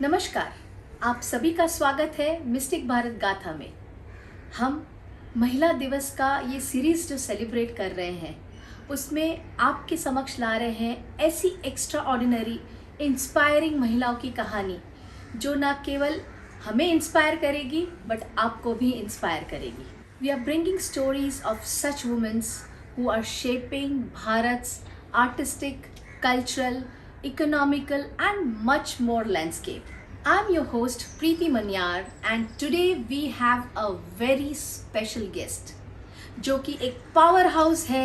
नमस्कार, आप सभी का स्वागत है मिस्टिक भारत गाथा में। हम महिला दिवस का ये सीरीज़ जो सेलिब्रेट कर रहे हैं उसमें आपके समक्ष ला रहे हैं ऐसी एक्स्ट्रा ऑर्डिनरी इंस्पायरिंग महिलाओं की कहानी जो ना केवल हमें इंस्पायर करेगी बट आपको भी इंस्पायर करेगी। We are bringing stories of such womens who are shaping भारत्स artistic, cultural, economical and much more landscape. I'm your host Preeti Manyar and today we have a very special guest जो कि एक power house है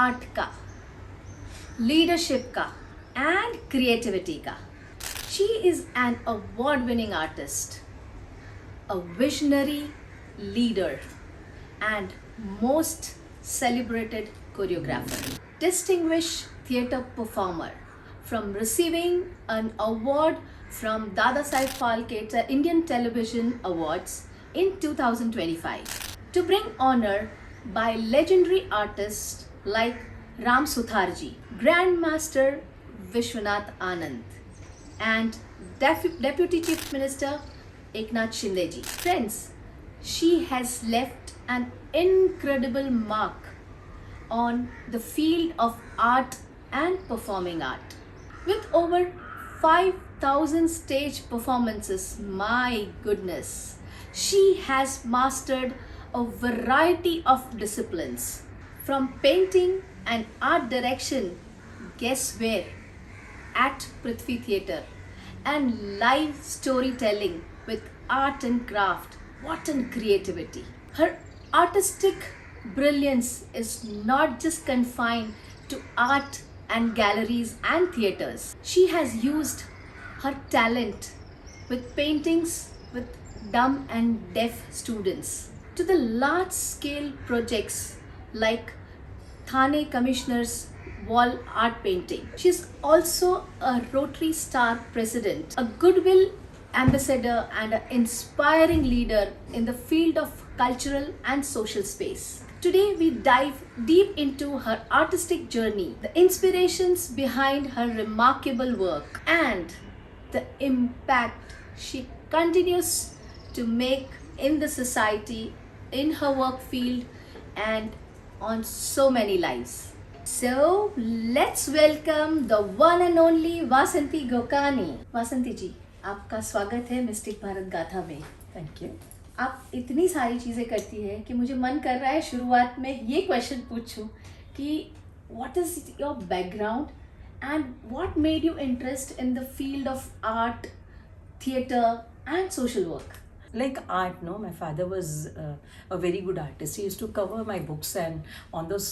art का, leadership का and creativity का। She is an award-winning artist, a visionary leader and most celebrated choreographer, distinguished theatre performer, from receiving an award from Dada Saib Phalke Indian Television Awards in 2025, to bring honor by legendary artists like Ram Sutharji, Grandmaster Vishwanath Anand, and Deputy Chief Minister Eknath Shindeji. Friends, she has left an incredible mark on the field of art and performing art. With over 5,000 stage performances, my goodness, she has mastered a variety of disciplines. From painting and art direction, guess where? At Prithvi Theatre, and live storytelling with art and craft. What an creativity! Her artistic brilliance is not just confined to art and galleries and theatres. She has used her talent with paintings with dumb and deaf students to the large scale projects like Thane Commissioner's wall art painting. She is also a Rotary Star president, a goodwill ambassador and an inspiring leader in the field of cultural and social space. Today we dive deep into her artistic journey, the inspirations behind her remarkable work, and the impact she continues to make in the society, in her work field, and on so many lives. So let's welcome the one and only Vasanti Gokani. Vasanti जी, आपका स्वागत है mistake Bharat गाथा में। Thank you. आप इतनी सारी चीज़ें करती है कि मुझे मन कर रहा है शुरुआत में ये क्वेश्चन पूछूं कि what is your background and what made you interest in the field of art, theatre and social work? Like art, no, my father was a very good artist. He used to cover my books, and on those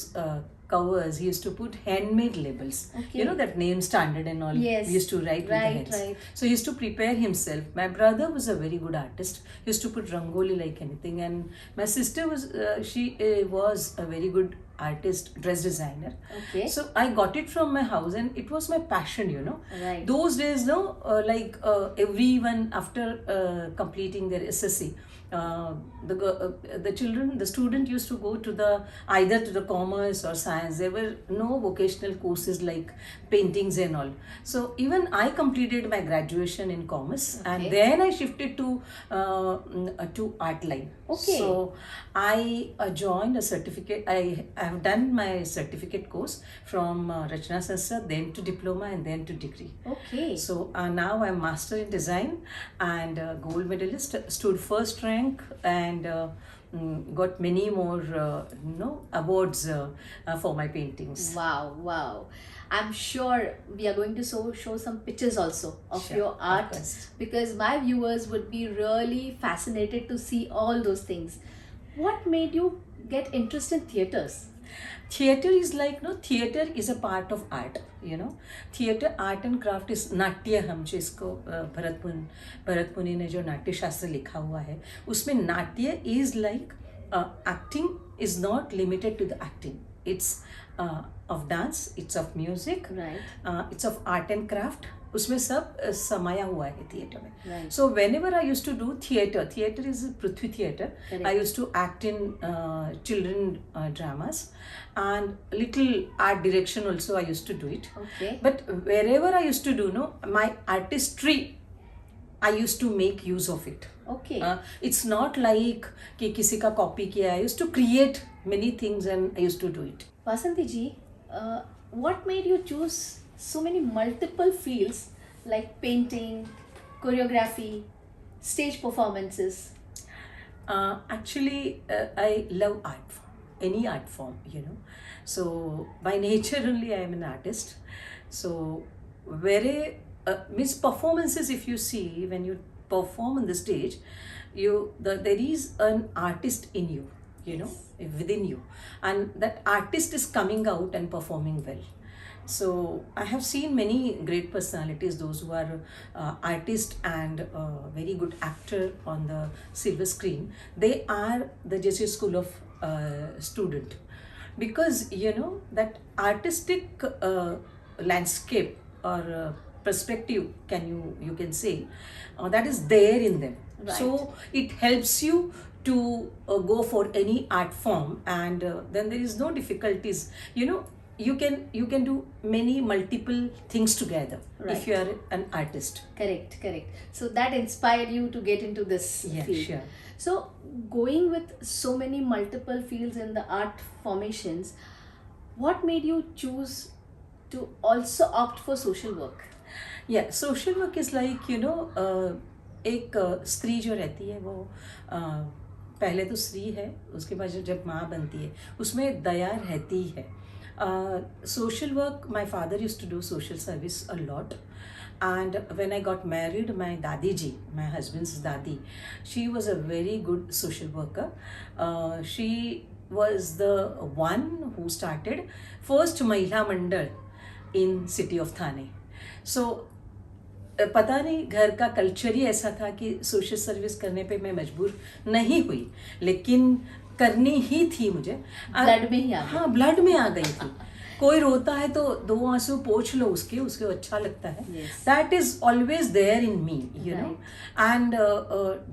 covers he used to put handmade labels. Okay. You know that name standard and all. Yes. We used to write with the heads. Right. So he used to prepare himself. My brother was a very good artist. He used to put rangoli like anything, and my sister was she was a very good artist, dress designer. Okay. So I got it from my house, and it was my passion, you know. Right. Those days, no, everyone after completing their SSC, the children, the student used to go to the either to the commerce or science. There were no vocational courses like paintings and all. So even I completed my graduation in commerce, Okay. and then I shifted to art line. Okay. So I joined a certificate. I have done my certificate course from Rachna Sanstha, then to diploma, and then to degree. Okay. So now I'm master in design and gold medalist, stood first rank, and got many more awards for my paintings. Wow. I'm sure we are going to show some pictures also of Sure, your of art course. because my viewers would be really fascinated to see all those things. What made you get interested in theatres? Theater is like, no, theater is a part of art, you know. Theater, art and craft is नाट्य, हम जिसको भरत मुनि ने जो नाट्य शास्त्र लिखा हुआ है उसमें नाट्य is like acting is not limited to the acting. It's of dance, it's of music, Right. it's of art and craft. उसमें सब समाया हुआ है थिएटर में. Right. So whenever I used to do theater is Prithvi Theatre. Correct. I used to act in children dramas, and little art direction also I used to do it. Okay. But wherever I used to do, no, my artistry I used to make use of it. Okay. It's not like कि किसी का copy किया. I used to create many things and I used to do it. Vasanti ji, what made you choose so many multiple fields like painting, choreography, stage performances? Actually, I love art form, any art form, you know. So by nature only I am an artist. So very means performances. If you see when you perform on the stage, there is an artist in you, you know, within you, and that artist is coming out and performing well. So I have seen many great personalities, those who are artist and very good actor on the silver screen. They are the JC School of student, because you know that artistic landscape or perspective, you can say, that is there in them. Right. So it helps you to go for any art form, and then there is no difficulties, you know. You can do many multiple things together. Right. If you are an artist. Correct, correct. So that inspired you to get into this Yeah, field. sure. So going with so many multiple fields in the art formations, what made you choose to also opt for social work? Yeah, social work is like, you know, एक स्त्री जो रहती है वो पहले तो स्त्री है, उसके बाद जब माँ बनती है उसमें दया रहती है. Social work, my father used to do social service a lot. And when I got married, my dadi ji, my husband's dadi, she was a very good social worker. She was the one who started first Mahila Mandal in city of Thane. So पता नहीं घर का culture ही ऐसा था कि social service करने पे मैं मजबूर नहीं हुई, लेकिन करनी ही थी मुझे. ब्लड में ही आ गई. हाँ, ब्लड में आ गई थी. कोई रोता है तो दो आंसू पोंछ लो उसके अच्छा लगता है. That is always there in me, you know. And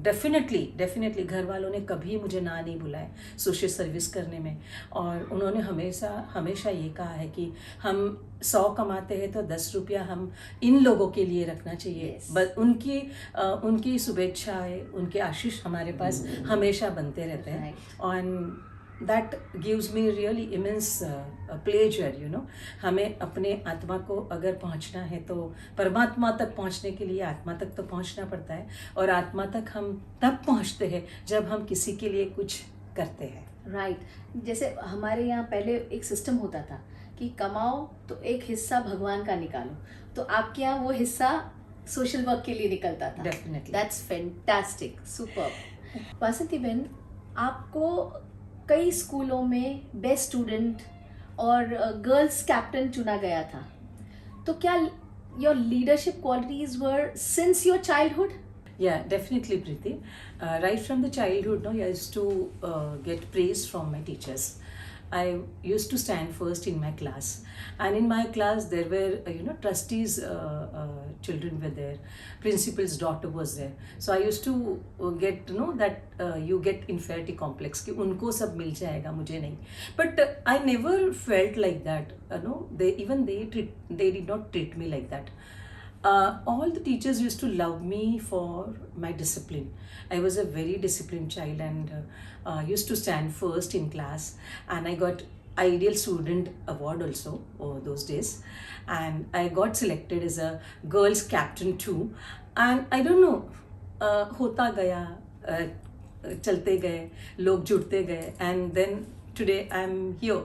definitely घर वालों ने कभी मुझे ना नहीं बुलाया सोशल सर्विस करने में. और उन्होंने हमेशा ये कहा है कि हम 100 कमाते हैं तो 10 रुपया हम इन लोगों के लिए रखना चाहिए. बस उनकी शुभेच्छाएं, उनके आशीष हमारे पास हमेशा बनते रहते हैं. और that gives me really immense pleasure, you know. हमें अपने आत्मा को अगर पहुंचना है तो परमात्मा तक पहुंचने के लिए आत्मा तक तो पहुंचना पड़ता है, और आत्मा तक हम तब पहुंचते हैं जब हम किसी के लिए कुछ करते हैं. राइट. जैसे हमारे यहाँ पहले एक सिस्टम होता था कि कमाओ तो एक हिस्सा भगवान का निकालो, तो आपके यहाँ वो हिस्सा सोशल वर्क के लिए निकलता था. Definitely. That's fantastic, super. Vasanti बहन, आपको कई स्कूलों में बेस्ट स्टूडेंट और गर्ल्स कैप्टन चुना गया था, तो क्या your leadership qualities were since your childhood? Yeah, definitely, Preeti. Right from the childhood, no, I used to get praise from my teachers. I used to stand first in my class, and in my class there were trustees children were there, principal's daughter was there. So I used to get to know that you get inferiority complex कि उनको सब मिल जाएगा, मुझे नहीं. But I never felt like that. No, they did not treat me like that. All the teachers used to love me for my discipline. I was a very disciplined child, and used to stand first in class, and I got ideal student award also those days, and I got selected as a girls captain too. And I don't know, होता गया, चलते गए, लोग जुड़ते गए, and then today I'm here.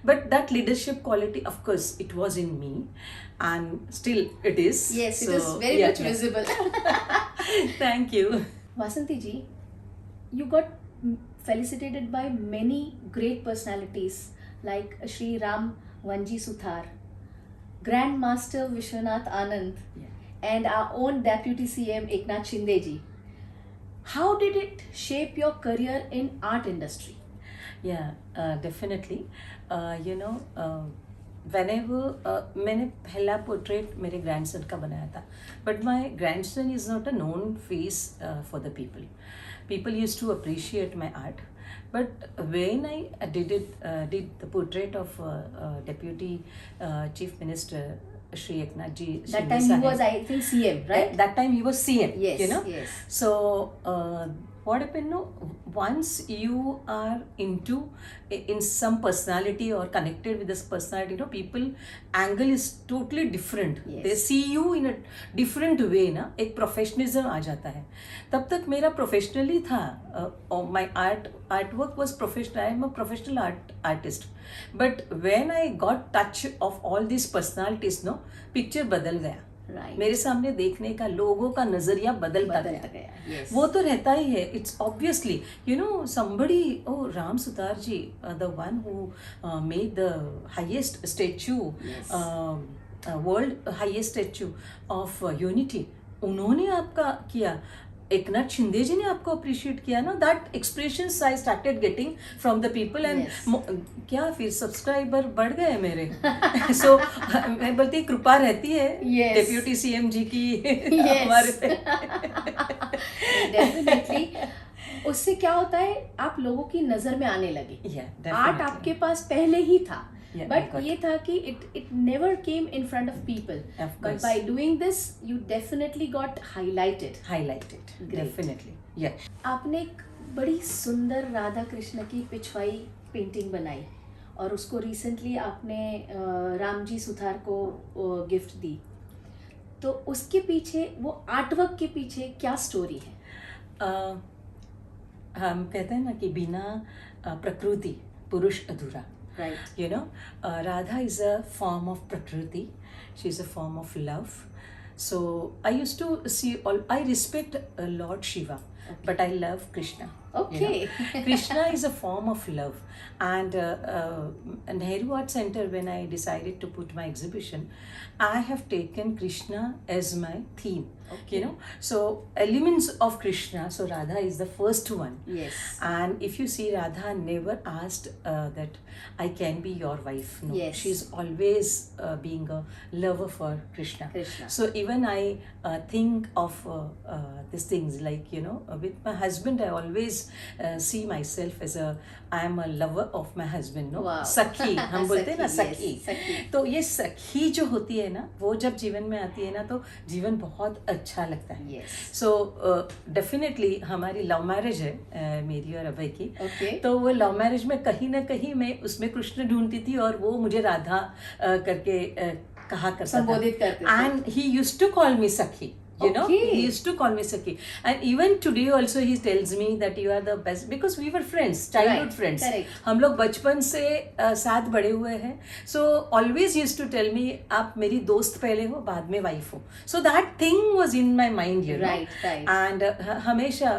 But that leadership quality, of course, it was in me, and still it is. Yes, so, it is very much visible. Thank you. Vasanti ji, you got felicitated by many great personalities like Shri Ram Vanji Suthar, Grand Master Vishwanath Anand, and our own Deputy CM Eknath Shinde ji. How did it shape your career in art industry? Yeah, definitely. Whenever मैंने पहला portrait मेरे grandson का बनाया था, but my grandson is not a known face for the people. People used to appreciate my art, but when I did the portrait of Deputy Chief Minister Shri Eknath ji. That time he was, I think, CM, right? That time he was CM. Yes, You know. yes. So what happened? No, once you are into in some personality or connected with this personality, you know, people angle is totally different. Yes. They see you in a different way. ना एक professionalism आ जाता है. तब तक मेरा professionally था. My artwork was professional. I am a professional artist. But when I got touch of all these personalities, no, picture बदल गया. Right. मेरे सामने देखने का, लोगों का नजरिया बदलता गया. Yes. वो तो रहता ही है. It's obviously, you know, somebody, Ram Sutar ji, the one who made the highest statue, Yes. world highest statue of unity, उन्होंने आपका किया. एकनाथ शिंदे जी ने आपको अप्रिशिएट किया ना. That expressions I started getting from the people and क्या फिर subscriber बढ़ गए मेरे. सो मैं बोलती कृपा रहती है डेप्यूटी सीएम जी की हमारे पे. डेफिनेटली. उससे क्या होता है, आप लोगों की नजर में आने लगे. आर्ट आपके पास पहले ही था, बट ये था कि it never came in front of people. But by doing this, you definitely got highlighted. Great. Definitely. Yeah. आपने एक बड़ी सुंदर राधा कृष्ण की पिछवाई पेंटिंग बनाई और उसको रिसेंटली आपने रामजी सुथार को गिफ्ट दी. तो उसके पीछे, वो आर्टवर्क के पीछे क्या स्टोरी है? हम कहते हैं ना कि बिना प्रकृति पुरुष अधूरा. Right. You know, Radha is a form of Prakriti. She is a form of love. So I used to see I respect Lord Shiva, but I love Krishna. Okay. You know? Krishna is a form of love. And Nehru Art Center, when I decided to put my exhibition, I have taken Krishna as my theme. Okay. You know, so elements of Krishna. So Radha is the first one. Yes. And if you see, Radha never asked that I can be your wife. No, Yes. she's always being a lover for Krishna. So even I think of these things like, you know, with my husband, I always see myself as I am a lover of my husband. No, Wow. सखी हम बोलते हैं ना, सखी. Yes, सखी. तो ये सखी जो होती है ना, वो जब जीवन में आती है ना, तो जीवन बहुत अच्छा लगता है. Yes. सो डेफिनेटली हमारी लव मैरिज है, मेरी और अभय की. Okay. तो वो लव मैरिज में कहीं ना कहीं मैं उसमें कृष्ण ढूंढती थी और वो मुझे राधा करके कहा करता था. संबोधित करते थे. And he used to call me सखी. You know, Okay. he used to call me Sakhi. And even today also he tells me that you are the best, because we were friends, childhood Right. friends. Correct. हम लोग बचपन से साथ बड़े हुए हैं. So always used to tell me, आप मेरी दोस्त पहले हो, बाद में वाइफ हो. So that thing was in my mind, you know. Right, right. And हमेशा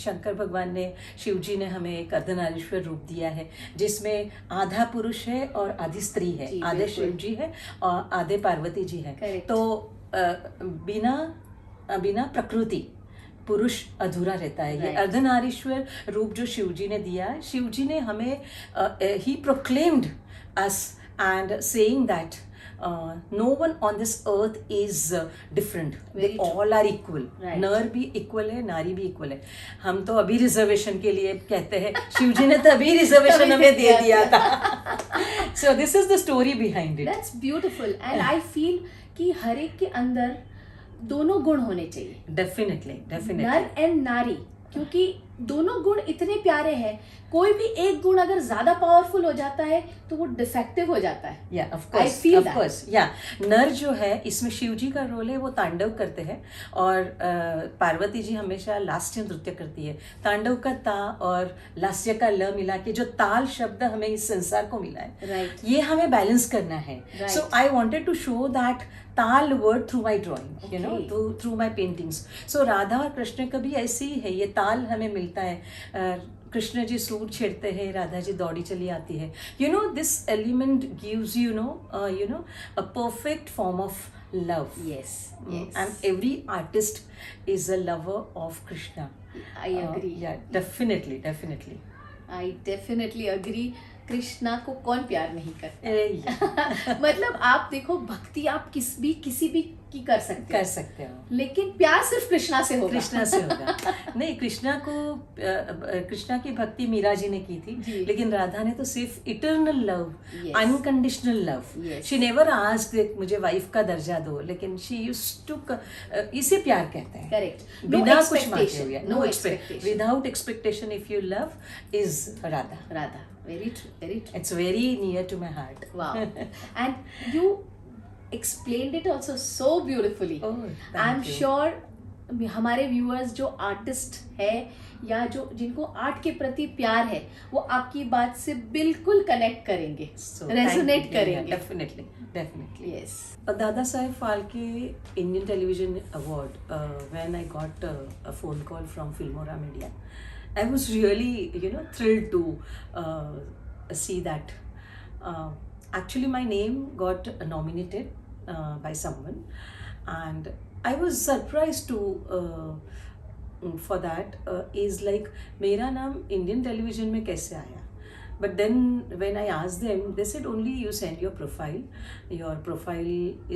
शंकर भगवान ने, शिव जी ने हमें एक अर्धनारीश्वर रूप दिया है, जिसमें आधा पुरुष है और आधी स्त्री है. जी, आधे बिल्कुल. शिव जी है और आधे पार्वती जी है. Correct. तो बिना प्रकृति पुरुष अधूरा रहता है. ये Right. अर्धनारीश्वर रूप जो शिव जी ने दिया, शिव जी ने हमें ही proclaimed us and saying that no one on this earth is different. Very They true. all are equal. Right. नर भी इक्वल है, नारी भी इक्वल है. हम तो अभी रिजर्वेशन के लिए कहते हैं, शिव जी ने तो अभी रिजर्वेशन हमें दे दिया था. So this is the story behind it. That's beautiful. And I feel कि हर एक के अंदर दोनों गुण होने चाहिए. Definitely. नर एंड नारी, क्योंकि दोनों गुण इतने प्यारे हैं. कोई भी एक गुण अगर ज्यादा पावरफुल हो जाता है तो वो डिफेक्टिव हो जाता है. Yeah, of I course, feel of that. course. Yeah. नर जो है, इसमें शिव जी का रोल है, वो तांडव करते हैं और पार्वती जी हमेशा लास्य नृत्य करती है. तांडव का ता और लास्य का ल मिला के जो ताल शब्द हमें इस संसार को मिला है, Right. ये हमें बैलेंस करना है. Right. So I wanted to show that ताल word through my drawing, you know, Okay. Through my paintings. So Radha और कृष्ण का भी ऐसे ही है, ये ताल हमें मिलता है. कृष्ण जी सूर छेड़ते हैं, राधा जी दौड़ी चली आती है. You know, this element gives you know a perfect form of love. Yes. And every artist is a lover of Krishna. I agree. Yeah, definitely. I definitely agree. Krishna को कौन प्यार नहीं करता. Yeah. मतलब आप देखो, भक्ति आप किसी भी की कर सकते कर हो, सकते हो, लेकिन प्यार सिर्फ कृष्णा से होगा। कृष्णा से होगा। नहीं, कृष्णा की भक्ति मीरा जी ने की थी, जी। लेकिन राधा ने तो सिर्फ eternal love, Yes. Unconditional love. Yes. She never asked मुझे वाइफ का दर्जा दो, लेकिन शी यूज्ड टू, इसे प्यार कहते हैं। Correct. No बिना कुछ मांगे expectation, हुए, no no expectation. Without expectation, if you love is Radha. Radha, very true, very true. It's very near to my heart. Wow. And you explained it also so beautifully. Oh, thank I'm you. sure हमारे viewers जो artist है या जो जिनको art के प्रति प्यार है, वो आपकी बात से बिल्कुल कनेक्ट करेंगे, So, resonate thank you. Yeah, करेंगे। definitely. Yes. Dada Saheb Phalke Indian Television Award, when I got a phone call from Filmora Media, I was really, thrilled to see that. Actually, my name got nominated by someone, and I was surprised to for that. Is like मेरा नाम Indian television में कैसे आया? But then when I asked them, they said only you send your profile. Your profile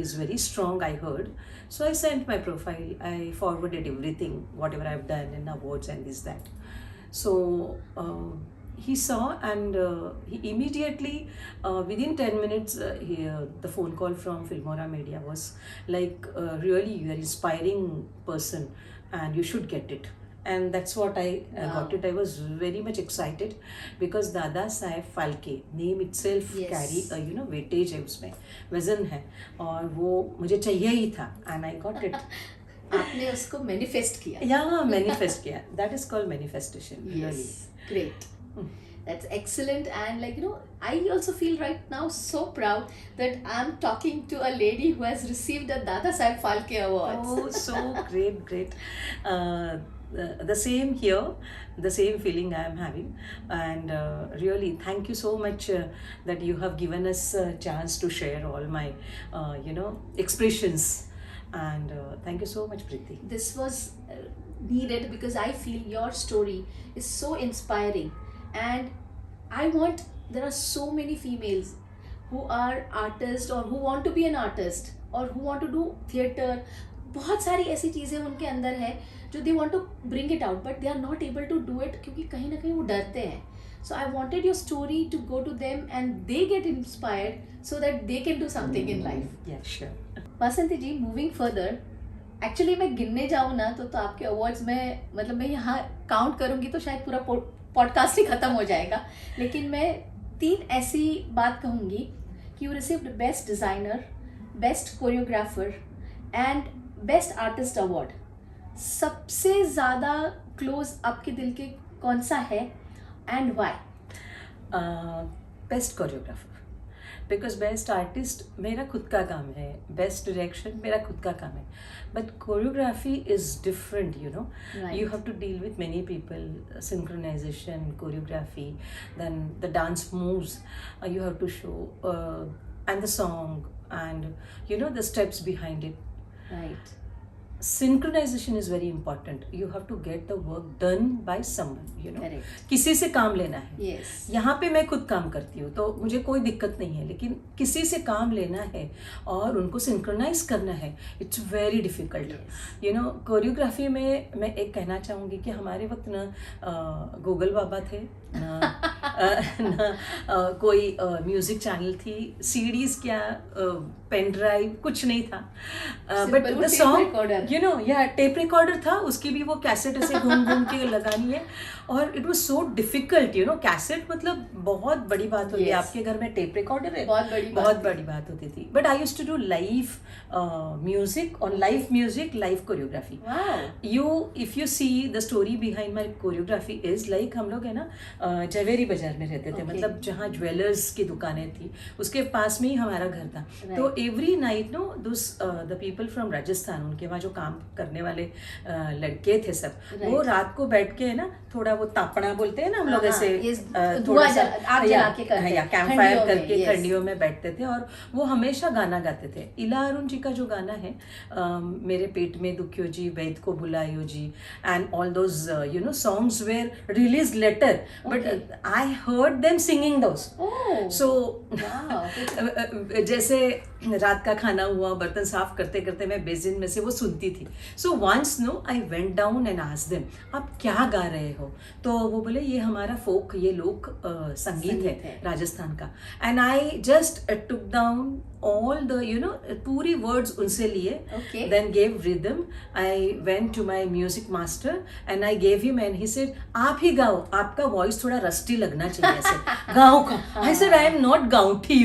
is very strong, I heard. So I sent my profile. I forwarded everything, whatever I've done in awards and this, that. So he saw, and he immediately, within 10 minutes, the phone call from Filmora Media was like, really, you are inspiring person and you should get it. And that's what I got it. I was very much excited because Dada Saheb Phalke name itself Yes. carry weightage है उसमें, वजन है, और वो मुझे चाहिए ही था, and I got it. आपने उसको मैनिफेस्ट किया। Yeah, manifest किया. That is called manifestation. Really. Yes, great. That's excellent. And I also feel right now so proud that I'm talking to a lady who has received a Dada Saheb Phalke Award. Oh, so great. The same here, the same feeling I am having, and really thank you so much that you have given us a chance to share all my expressions, and thank you so much, Preeti. This was needed because I feel your story is so inspiring, and there are so many females who are artists or who want to be an artist or who want to do theatre. बहुत सारी ऐसी चीज़ें उनके अंदर है जो दे want टू ब्रिंग इट आउट, बट दे आर नॉट एबल टू डू इट क्योंकि कहीं ना कहीं वो डरते हैं. So I wanted your story to go to them and they get inspired so that they can do something in life. Yeah, sure. Vasanti ji, moving further, actually मैं गिनने जाऊँ ना तो आपके अवार्ड्स में, मतलब मैं यहाँ काउंट करूँगी तो शायद पूरा पॉडकास्ट ही खत्म हो जाएगा, लेकिन मैं 3 ऐसी बात कहूँगी कि you received best designer, best choreographer and best artist award. सबसे ज़्यादा क्लोज आपके दिल के कौन सा है and why? Best choreographer, because best artist मेरा खुद का काम है, बेस्ट डायरेक्शन मेरा खुद का काम है, but choreography is different. Right. You have to deal with many people, synchronization, choreography, then the dance moves you have to show, and the song, and the steps behind it. Right. Synchronization is very important. You have to get the work done by someone, Correct. किसी से काम लेना है. Yes. यहाँ पे मैं खुद काम करती हूँ तो मुझे कोई दिक्कत नहीं है, लेकिन किसी से काम लेना है और उनको सिंक्रोनाइज करना है, इट्स वेरी डिफिकल्ट. कोरियोग्राफी में मैं एक कहना चाहूँगी कि हमारे वक्त ना गूगल बाबा थे, ना कोई म्यूजिक चैनल थी, सीडीज क्या, पेन ड्राइव, कुछ नहीं था, but the song tape recorder था, उसकी भी वो कैसेट ऐसे घूम घूम के लगानी है, और it was so difficult. Cassette मतलब बहुत बड़ी बात होती है. Yes. आपके घर में टेप रिकॉर्डर है, बहुत बड़ी बात होती थी. But I used to do live music, और live music, live choreography. If you see the story behind my choreography is like, हम लोग है ना जवेरी बाजार में रहते थे. Okay. मतलब जहाँ ज्वेलर्स की दुकानें थी उसके पास में ही हमारा घर था. Right. तो every night the people from Rajasthan, उनके वहाँ जो काम करने वाले लड़के थे सब, वो रात को बैठ के है ना, थोड़ा वो तापना बोलते हैं ना हम लोग, ऐसे थोड़ा सा कैंप फायर करके ठंडियों में बैठते थे, और वो हमेशा गाना गाते थे. इला अरुण जी का जो गाना है, मेरे पेट में दुखियो जी, वैद को बुलायो जी, and all those songs were release later, but I heard them singing those. So जैसे रात का खाना हुआ, बर्तन साफ करते करते मैं बेसिन में से वो सुनती थी. So once no I went down and asked them, आप क्या गा रहे हो? तो वो बोले ये हमारा फोक, ये लोक संगीत है राजस्थान का. And I just took down all the पूरी words उनसे लिए. Okay. Then gave rhythm. I went to my music master and I gave him and he said आप ही गाओ, आपका वॉइस थोड़ा रस्टी लगना चाहिए ऐसे गाँव का. I said I am not गाँवठी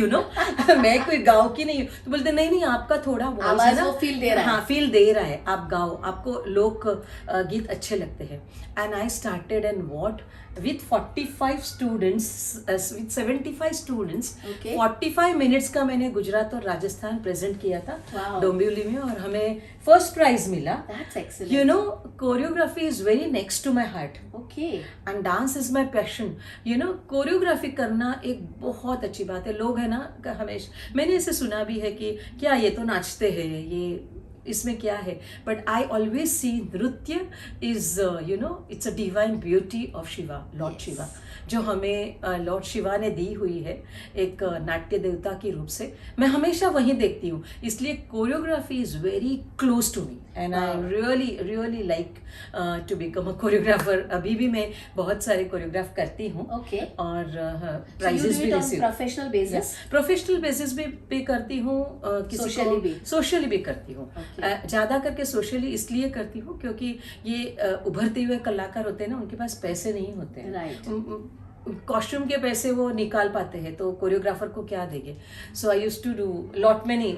मैं कोई गाँव की नहीं हूँ. तो बोलते नहीं नहीं आपका थोड़ा वॉइस है ना, वो फील दे रहा है. हाँ फील दे रहा है, आप गाओ, आपको लोक गीत अच्छे लगते हैं. And I started and what with 45 students, with 75 students, Okay. 45 minutes का मैंने गुजरात और राजस्थान प्रेजेंट किया था Wow. डोंबिवली में और हमें फर्स्ट प्राइज मिला. That's excellent. Choreography is very next to my heart Okay. And dance is my passion. Choreography करना एक बहुत अच्छी बात है. लोग है ना हमेशा, मैंने ऐसे सुना भी है कि क्या ये तो नाचते हैं, ये इसमें क्या है, बट आई ऑलवेज सी नृत्य is it's a divine beauty of Shiva, Lord Yes. Shiva, जो हमें लॉर्ड शिवा ने दी हुई है एक नाट्य देवता के रूप से. मैं हमेशा वहीं देखती हूँ, इसलिए choreography is very close to me and I really really like to become a choreographer. अभी भी मैं बहुत सारे कोरियोग्राफ करती हूँ Okay. और So you प्राइजेस do भी it on receive, professional basis? Professional basis भी करती हूँ. किसी Socially भी? को सोशली भी करती हूँ. Okay. ज़्यादा करके सोशली इसलिए करती हूँ क्योंकि ये उभरते हुए कलाकार होते हैं ना, उनके पास पैसे नहीं होते हैं. Right. कॉस्ट्यूम के पैसे वो निकाल पाते हैं तो कोरियोग्राफर को क्या देंगे. So I use to do lot many,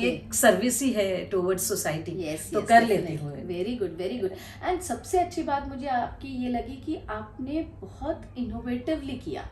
एक सर्विस ही है टुवर्ड्स सोसाइटी. Yes, तो yes, कर definitely. लेती हूँ. Very good, very good. And सबसे अच्छी बात मुझे आपकी ये लगी कि आपने बहुत इनोवेटिवली किया.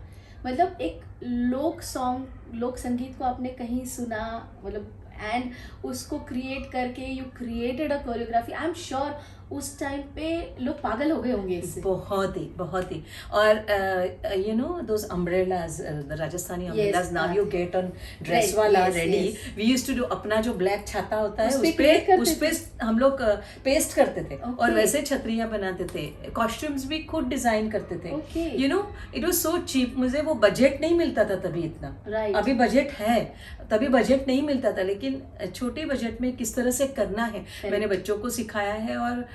मतलब एक लोक सॉन्ग, लोक संगीत को आपने कहीं सुना, मतलब एंड उसको क्रिएट करके you created a choreography. I am sure उस टाइम पे लोग पागल हो गए होंगे इससे. बहुत ही. और those umbrellas, Rajasthani umbrellas, now you get on dress वाला yes, ready. yes. We use to do अपना जो ब्लैक छाता होता है उस पे create करते उस पे हम लोग पेस्ट करते थे. Okay. और वैसे छतरियां बनाते थे, कॉस्ट्यूम्स भी खुद डिजाइन करते थे. Okay. It was so cheap. मुझे वो बजट नहीं मिलता था तभी इतना. Right. अभी बजट है, तभी बजट नहीं मिलता था, लेकिन छोटे बजट में किस तरह से करना है मैंने बच्चों को सिखाया है. और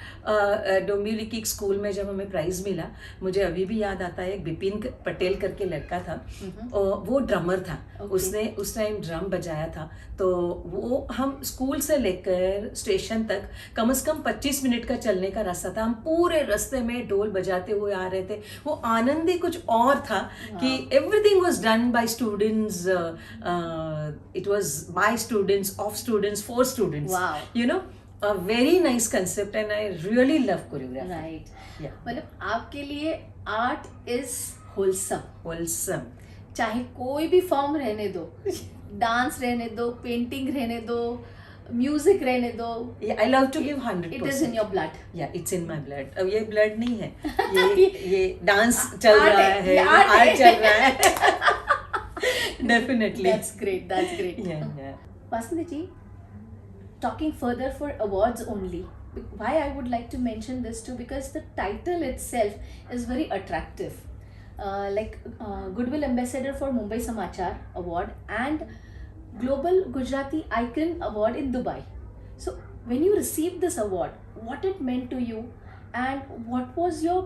डोंबिवली की एक स्कूल में जब हमें प्राइज मिला, मुझे अभी भी याद आता है, एक बिपिन पटेल करके लड़का था, और वो ड्रमर था. उसने उस टाइम ड्रम बजाया था. तो वो हम स्कूल से लेकर स्टेशन तक कम से कम 25 मिनट का चलने का रास्ता था. हम पूरे रास्ते में ढोल बजाते हुए आ रहे थे. वो आनंद ही कुछ और था कि everything was done by students. It was by students, of students, for students. Wow. A very nice concept and I really love choreography. Right. Yeah. मतलब आपके लिए आर्ट इज होलसम. Wholesome. चाहे कोई भी फॉर्म रहने दो, डांस रहने दो, पेंटिंग रहने दो, म्यूजिक रहने दो, Yeah, I love to give 100%. It is in your blood. Yeah, it's in my blood. अब ये blood नहीं है, ये डांस चल Art रहा है, है, ये art आर्ट है. चल रहा है. Definitely. That's great, that's great. Yeah. Vasant ji, talking further for awards only, why I would like to mention this too, because the title itself is very attractive. Goodwill Ambassador for Mumbai Samachar Award and Global Gujarati Icon Award in Dubai. So when you received this award, what it meant to you and what was your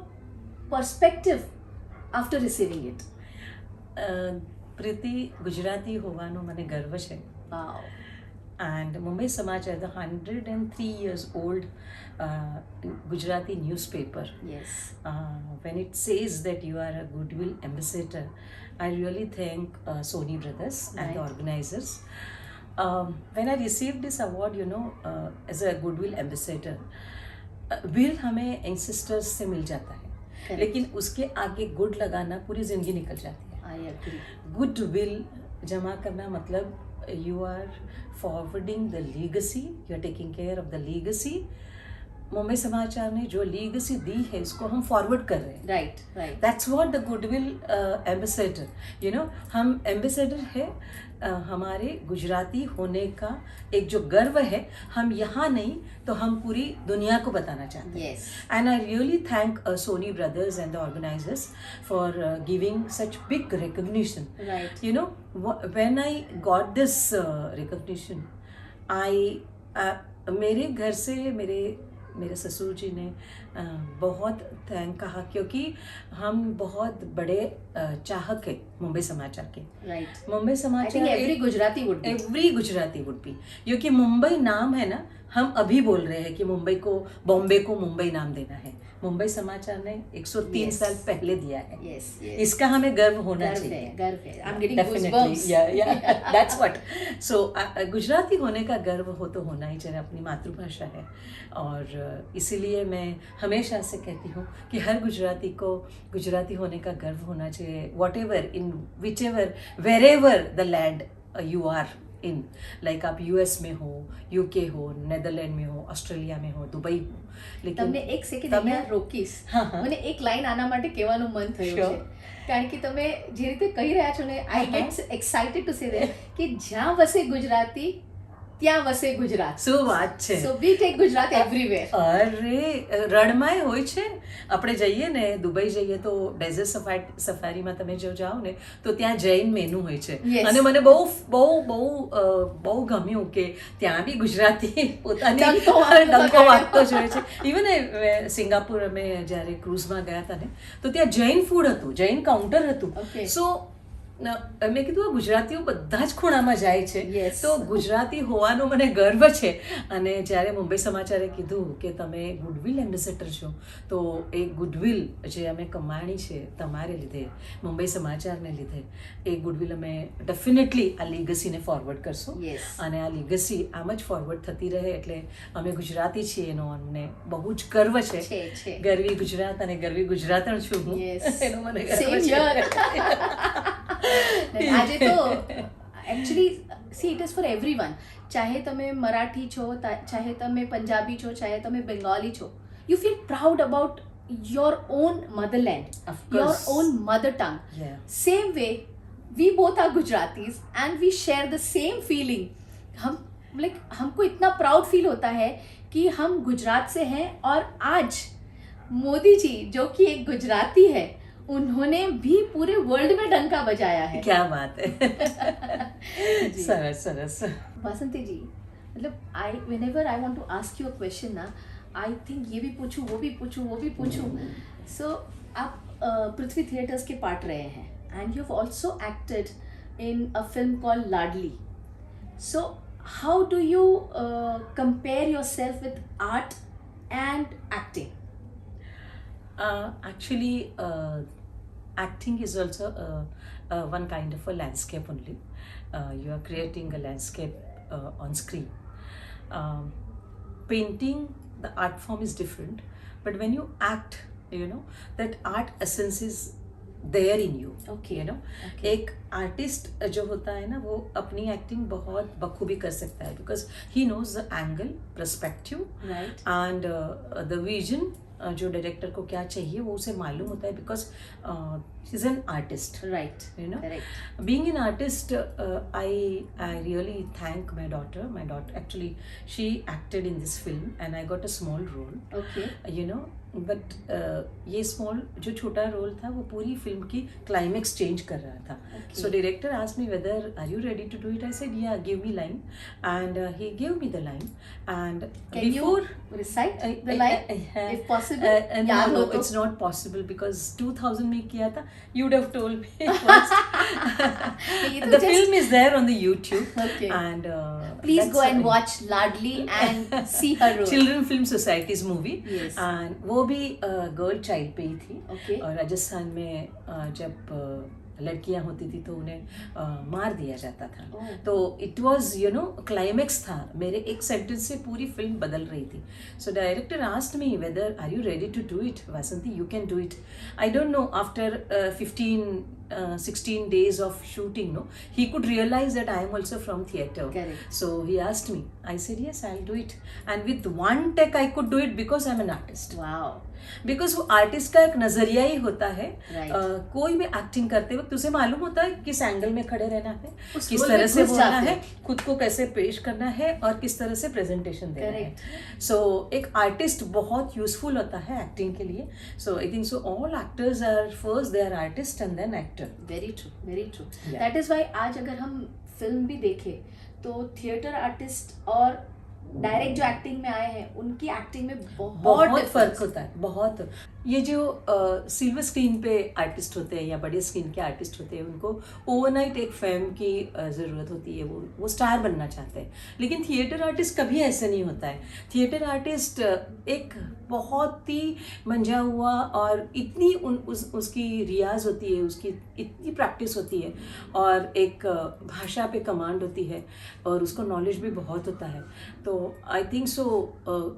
perspective after receiving it? પ્રીતિ, ગુજરાતી હોવાનો મને ગર્વ છે. Wow. And Mumbai Samachar, the 103 years old Gujarati newspaper, Yes. when it says that you are a goodwill ambassador, I really thank Sony Brothers and the Right. organizers. When I received this award, as a goodwill ambassador, will हमें ancestors से मिल जाता है, Correct. लेकिन उसके आगे good लगाना पूरी जिंदगी निकल जाती है. I agree. गुड विल जमा करना मतलब you are forwarding the legacy, you are taking care of the legacy Mumbai Samachar ने जो लीगेसी दी है उसको हम फॉरवर्ड कर रहे हैं. Right right. That's what the goodwill ambassador, you know, हम एम्बेसडर है हमारे गुजराती होने का एक जो गर्व है, हम यहाँ नहीं तो हम पूरी दुनिया को बताना चाहते हैं. Yes. And I really thank Sony Brothers and the organizers for giving such big recognition. Right. You know, when I got this recognition, मेरे घर से मेरे ससुर जी ने बहुत थैंक कहा, क्योंकि हम बहुत बड़े चाहक है मुंबई समाचार के. Right. मुंबई I समाचार think every Gujarati would be. Every Gujarati would be, क्योंकि मुंबई नाम है ना, हम अभी बोल रहे हैं कि बॉम्बे को मुंबई नाम देना है. मुंबई समाचार ने 103 Yes. साल पहले दिया है. Yes, yes. इसका हमें गर्व होना गर्व चाहिए. है, गर्व है. I'm getting Definitely. goosebumps. Yeah, that's what. So Gujarati होने का गर्व हो तो होना ही चाहिए, अपनी मातृभाषा है. और इसीलिए मैं हमेशा से कहती हूँ कि हर गुजराती को गुजराती होने का गर्व होना चाहिए. whatever in whichever wherever the land you are in, like आप यूएस में हो, यूके हो, નેધરલેન્ડ में हो, ऑस्ट्रेलिया में हो, दुबई हो, लेकिन તમને એક સેકન્ડ તમે- અહીંયા રોકીશ. હા, હા. મને એક લાઈન આના માટે કહેવાનું મન થયું Sure. છે, કારણ કે તમે જે રીતે કહી રહ્યા છો ને, આઈ હા, get excited to say that કે જ્યાં વસે ગુજરાતી ત્યાં વસે ગુજરાત. શું વાત છે. સો વી ટેક ગુજરાત એવરીવેર. અરે રણમાય હોય છે. આપણે જઈએ ને, દુબઈ જઈએ તો ડેઝર્ટ સફારીમાં તમે જો જાઓ ને તો ત્યાં જૈન મેનુ હોય છે. Yes. અને મને બહુ બહુ બહુ બહુ ગમ્યું કે ત્યાં બી ગુજરાતી પોતાની ડંકો વાગતો ડંકો વગાડ્યો. વાગતો જ હોય છે. ઇવન સિંગાપુર અમે જ્યારે ક્રૂઝમાં ગયા હતા ને, તો ત્યાં જૈન ફૂડ હતું, જૈન કાઉન્ટર હતું. Okay. સો મેં કીધું આ ગુજરાતીઓ બધા જ ખૂણામાં જાય છે. Yes. તો ગુજરાતી હોવાનો મને ગર્વ છે. અને જ્યારે મુંબઈ સમાચારે કીધું કે તમે ગુડવિલ એમ્બેસેડર છો, તો એ ગુડવિલ જે અમે કમાણી છે તમારે લીધે, મુંબઈ સમાચારને લીધે, એ ગુડવિલ અમે ડેફિનેટલી આ લીગસીને ફોરવર્ડ કરશું. Yes. અને આ લીગસી આમ જ ફોરવર્ડ થતી રહે. એટલે અમે ગુજરાતી છીએ એનો અમને બહુ જ ગર્વ છે. છે. ગરવી ગુજરાત અને ગરવી ગુજરાતણ છું હું. Yes. એનો મને ગર્વ Same છે. here. આજે તો actually C it is four everyone. ચાહે તમે મરાઠી છો, ચાહે તમે પંજાબી છો, ચાહે તમે બેંગાલી છો, you feel proud about your own motherland, Of your course. Own mother tongue. Yeah. Same way we both are Gujaratis and we share the same feeling. हम हमको इतना प्राउड फील होता है कि हम गुजरात से हैं, और आज मोदी जी जो कि एक गुजराती है, उन्होंने भी पूरे वर्ल्ड में डंका बजाया है. क्या बात है. जी. सरस सरस. वासंती जी, मतलब I whenever I want to ask you a question ना, आई थिंक ये भी पूछूं, वो भी पूछूं, वो भी पूछूं. सो आप पृथ्वी थिएटर्स के पार्ट रहे हैं, and you have also acted in a film called Ladli. So how do you compare your self with art and acting? Actually, acting is also one kind of a landscape only. You are creating a landscape on screen. Painting, the art form is different, but when you act, you know, that art essence is there in you. Okay. You know, Okay. एक artist जो होता है ना, वो अपनी acting बहुत बखूबी कर सकता है, because he knows the angle, perspective Right. And the vision. जो डायरेक्टर को क्या चाहिए वो उसे मालूम होता है, because he is an artist. Right. You know? Correct. Being an artist, I really thank my daughter. My daughter actually, she acted in this film and I got a small role. Okay. You know, but ये small जो छोटा role था वो पूरी film की climax change कर रहा था. Okay. So director asked me whether are you ready to do it. I said yeah, give me line, and he give me the line. And Can you recite the line if possible? याद हो no, तो. it's not possible because 2000 में किया था. You would have told me first. ये तो The just- film is there on the YouTube. Okay. And Please that's go and a- watch Ladli and see her role. Children film societies movie. Yes. And वो भी girl child पे ही थी. Okay. और राजस्थान में जब लड़कियां होती थी तो उन्हें मार दिया जाता था. Oh. तो it was, you know, climax था. मेरे एक सेंटेंस से पूरी फिल्म बदल रही थी. So director asked me whether are you ready to do it. Vasanti, you can do it. I don't know, after 15 16 days of shooting, no, he could realize that I am also from theatre. Correct. So he asked me. I said yes, I'll do it. And with one take I could do it because I'm an artist. Wow. Because वो artist का एक नजरिया ही होता है. Right. कोई भी acting करते वक्त तुझे मालूम होता है किस एंगल में खड़े रहना है, उस किस role तरह में से घुस बोलना जाते है, हैं. खुद को कैसे पेश करना है और किस तरह से प्रेजेंटेशन देना है. Correct. सो एक आर्टिस्ट बहुत यूजफुल होता है एक्टिंग के लिए. So I think so all actors are first they are artist and then actor. Very true, very true. Yeah. That is why आज अगर हम फिल्म भी देखें तो थिएटर आर्टिस्ट और डायरेक्ट जो एक्टिंग में आए हैं उनकी एक्टिंग में बहुत बहुत difference फर्क होता है, बहुत. ये जो सिल्वर स्क्रीन पे आर्टिस्ट होते हैं या बड़े स्क्रीन के आर्टिस्ट होते हैं, उनको ओवरनाइट एक फेम की ज़रूरत होती है. वो स्टार बनना चाहते हैं. लेकिन थिएटर आर्टिस्ट कभी ऐसा नहीं होता है. थिएटर आर्टिस्ट एक बहुत ही मंझा हुआ और इतनी उसकी रियाज होती है, उसकी इतनी प्रैक्टिस होती है और एक भाषा पे कमांड होती है और उसको नॉलेज भी बहुत होता है. तो आई थिंक सो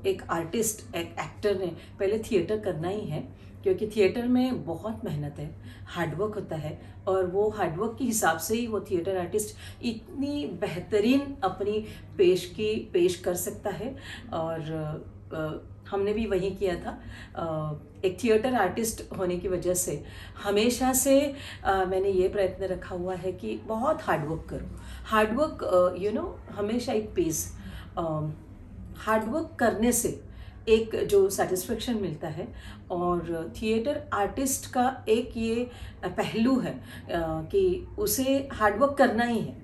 एक आर्टिस्ट, एक एक्टर ने पहले थिएटर करना ही है, क्योंकि थिएटर में बहुत मेहनत है, हार्डवर्क होता है और वो हार्डवर्क के हिसाब से ही वो थिएटर आर्टिस्ट इतनी बेहतरीन अपनी पेश कर सकता है. और हमने भी वही किया था. एक थिएटर आर्टिस्ट होने की वजह से हमेशा से मैंने ये प्रयत्न रखा हुआ है कि बहुत हार्डवर्क करूँ. हार्डवर्क यू नो हमेशा एक पेज. हार्डवर्क करने से एक जो सेटिस्फेक्शन मिलता है, और थिएटर आर्टिस्ट का एक ये पहलू है कि उसे हार्डवर्क करना ही है.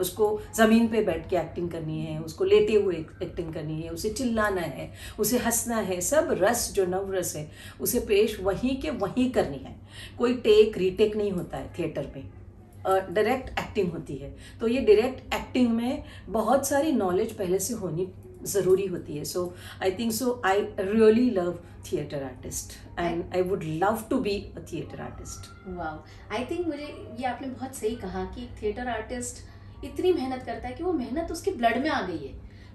उसको ज़मीन पे बैठ के एक्टिंग करनी है, उसको लेटे हुए एक्टिंग करनी है, उसे चिल्लाना है, उसे हंसना है. सब रस जो नव रस है उसे पेश वहीं के वहीं करनी है. कोई टेक रीटेक नहीं होता है थिएटर में. डायरेक्ट एक्टिंग होती है. तो ये डायरेक्ट एक्टिंग में बहुत सारी नॉलेज पहले से होनी ज़रूरी होती है. So I think so I really love theatre artist and I would love to be a theatre artist. Wow. I think मुझे ये आपने बहुत सही कहा कि थिएटर आर्टिस्ट इतनी मेहनत करता है कि वो मेहनत उसके ब्लड में आ गई है.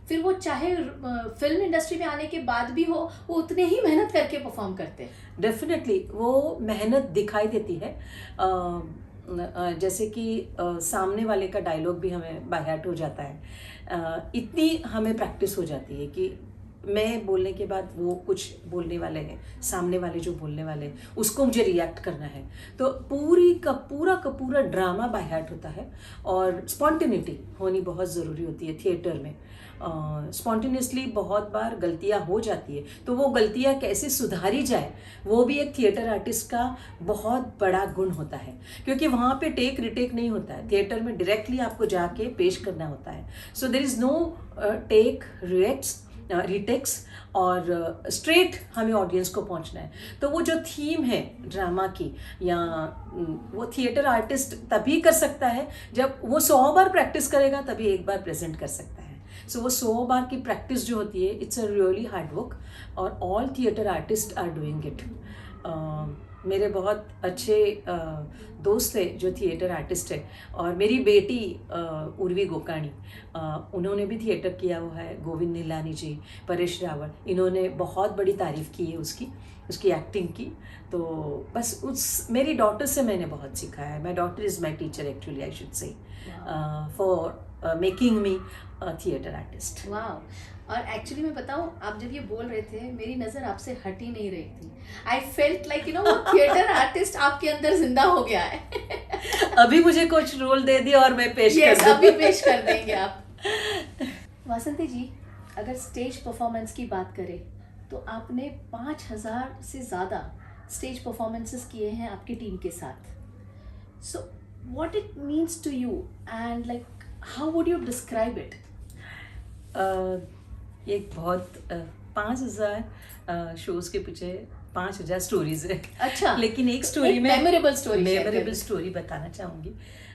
फिर वो चाहे फिल्म इंडस्ट्री में आने के बाद भी हो, वो उतने ही मेहनत करके परफॉर्म करते हैं. डेफिनेटली वो मेहनत दिखाई देती है. जैसे कि सामने वाले का डायलॉग भी हमें बाय हार्ट हो जाता है. इतनी हमें प्रैक्टिस हो जाती है कि मैं बोलने के बाद वो कुछ बोलने वाले हैं, सामने वाले जो बोलने वाले हैं उसको मुझे रिएक्ट करना है. तो का पूरा ड्रामा बाय हार्ट होता है. और स्पॉन्टेनिटी होनी बहुत ज़रूरी होती है थिएटर में. स्पॉन्टेनियसली बहुत बार गलतियाँ हो जाती है, तो वो गलतियाँ कैसे सुधारी जाए वो भी एक थिएटर आर्टिस्ट का बहुत बड़ा गुण होता है. क्योंकि वहाँ पे टेक रिटेक नहीं होता है. थिएटर में डायरेक्टली आपको जाके पेश करना होता है. So there is no take retakes और स्ट्रेट हमें ऑडियंस को पहुंचना है. तो वो जो थीम है ड्रामा की, या वो थिएटर आर्टिस्ट तभी कर सकता है जब वो 100 बार प्रैक्टिस करेगा, तभी एक बार प्रेजेंट कर सकता है. सो वो 100 बार की प्रैक्टिस जो होती है, it's a really hard work और all theatre artist are doing it. मेरे बहुत अच्छे दोस्त थे जो थिएटर आर्टिस्ट है, और मेरी बेटी उर्वी गोकाणी, उन्होंने भी थिएटर किया हुआ है. गोविंद नीलानी जी, परेश रावल, इन्होंने बहुत बड़ी तारीफ़ की है उसकी एक्टिंग की. तो बस मेरी डॉटर से मैंने बहुत सीखा है. My daughter is my teacher actually, I should say, for making me theatre artist. Wow. और एक्चुअली मैं बताऊं, आप जब ये बोल रहे थे मेरी नज़र आपसे हट ही नहीं रही थी. I felt like you no वो थिएटर आर्टिस्ट आपके अंदर जिंदा हो गया है. अभी मुझे कुछ रोल दे दिया और मैं पेश yes, कर दूं. अभी पेश कर देंगे आप. वासंती जी, अगर स्टेज परफॉर्मेंस की बात करें तो आपने 5000 से ज़्यादा स्टेज परफॉर्मेंसेस किए हैं आपकी टीम के साथ. So what it means to you and like how would you describe it? एक बहुत 5000 शोज़ के पीछे 5000 स्टोरीज है. अच्छा. लेकिन एक स्टोरी में मेमोरेबल स्टोरी बताना चाहूँगी.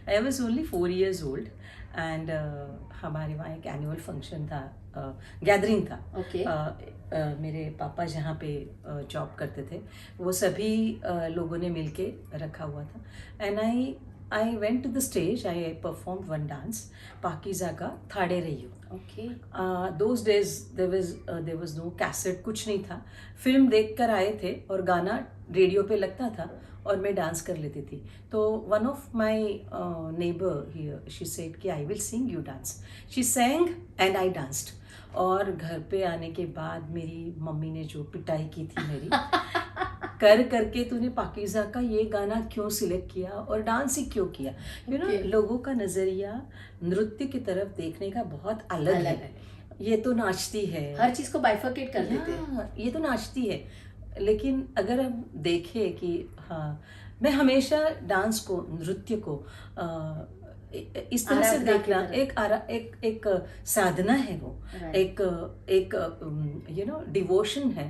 I was only 4 years old and हमारे वहाँ एक एनुअल फंक्शन था, गैदरिंग था. Okay. मेरे पापा जहाँ पे जॉब करते थे, वो सभी लोगों ने मिलके रखा हुआ था. And I I went to the stage. I performed one dance, Pakiza का थाड़े रहियो. Okay. Those days there was no cassette, कुछ नहीं था. फिल्म देख कर आए थे और गाना रेडियो पे लगता था और मैं डांस कर लेती थी. तो one of my neighbour here she said कि I will sing you dance. She sang and I danced. और घर पे आने के बाद मेरी मम्मी ने जो पिटाई की थी मेरी कर करके तूने पाकीज़ा का ये गाना क्यों सिलेक्ट किया और डांस ही क्यों किया. You know Okay. लोगों का नज़रिया नृत्य की तरफ देखने का बहुत अलग अलग है. है. ये तो नाचती है, हर चीज को बाइफर्केट कर देते हैं. हाँ, ये तो नाचती है. लेकिन अगर हम देखें कि हाँ, मैं हमेशा डांस को, नृत्य को इस तरह से आराधना की देखना तरह. एक साधना है वो. Right. एक यू नो डिवोशन है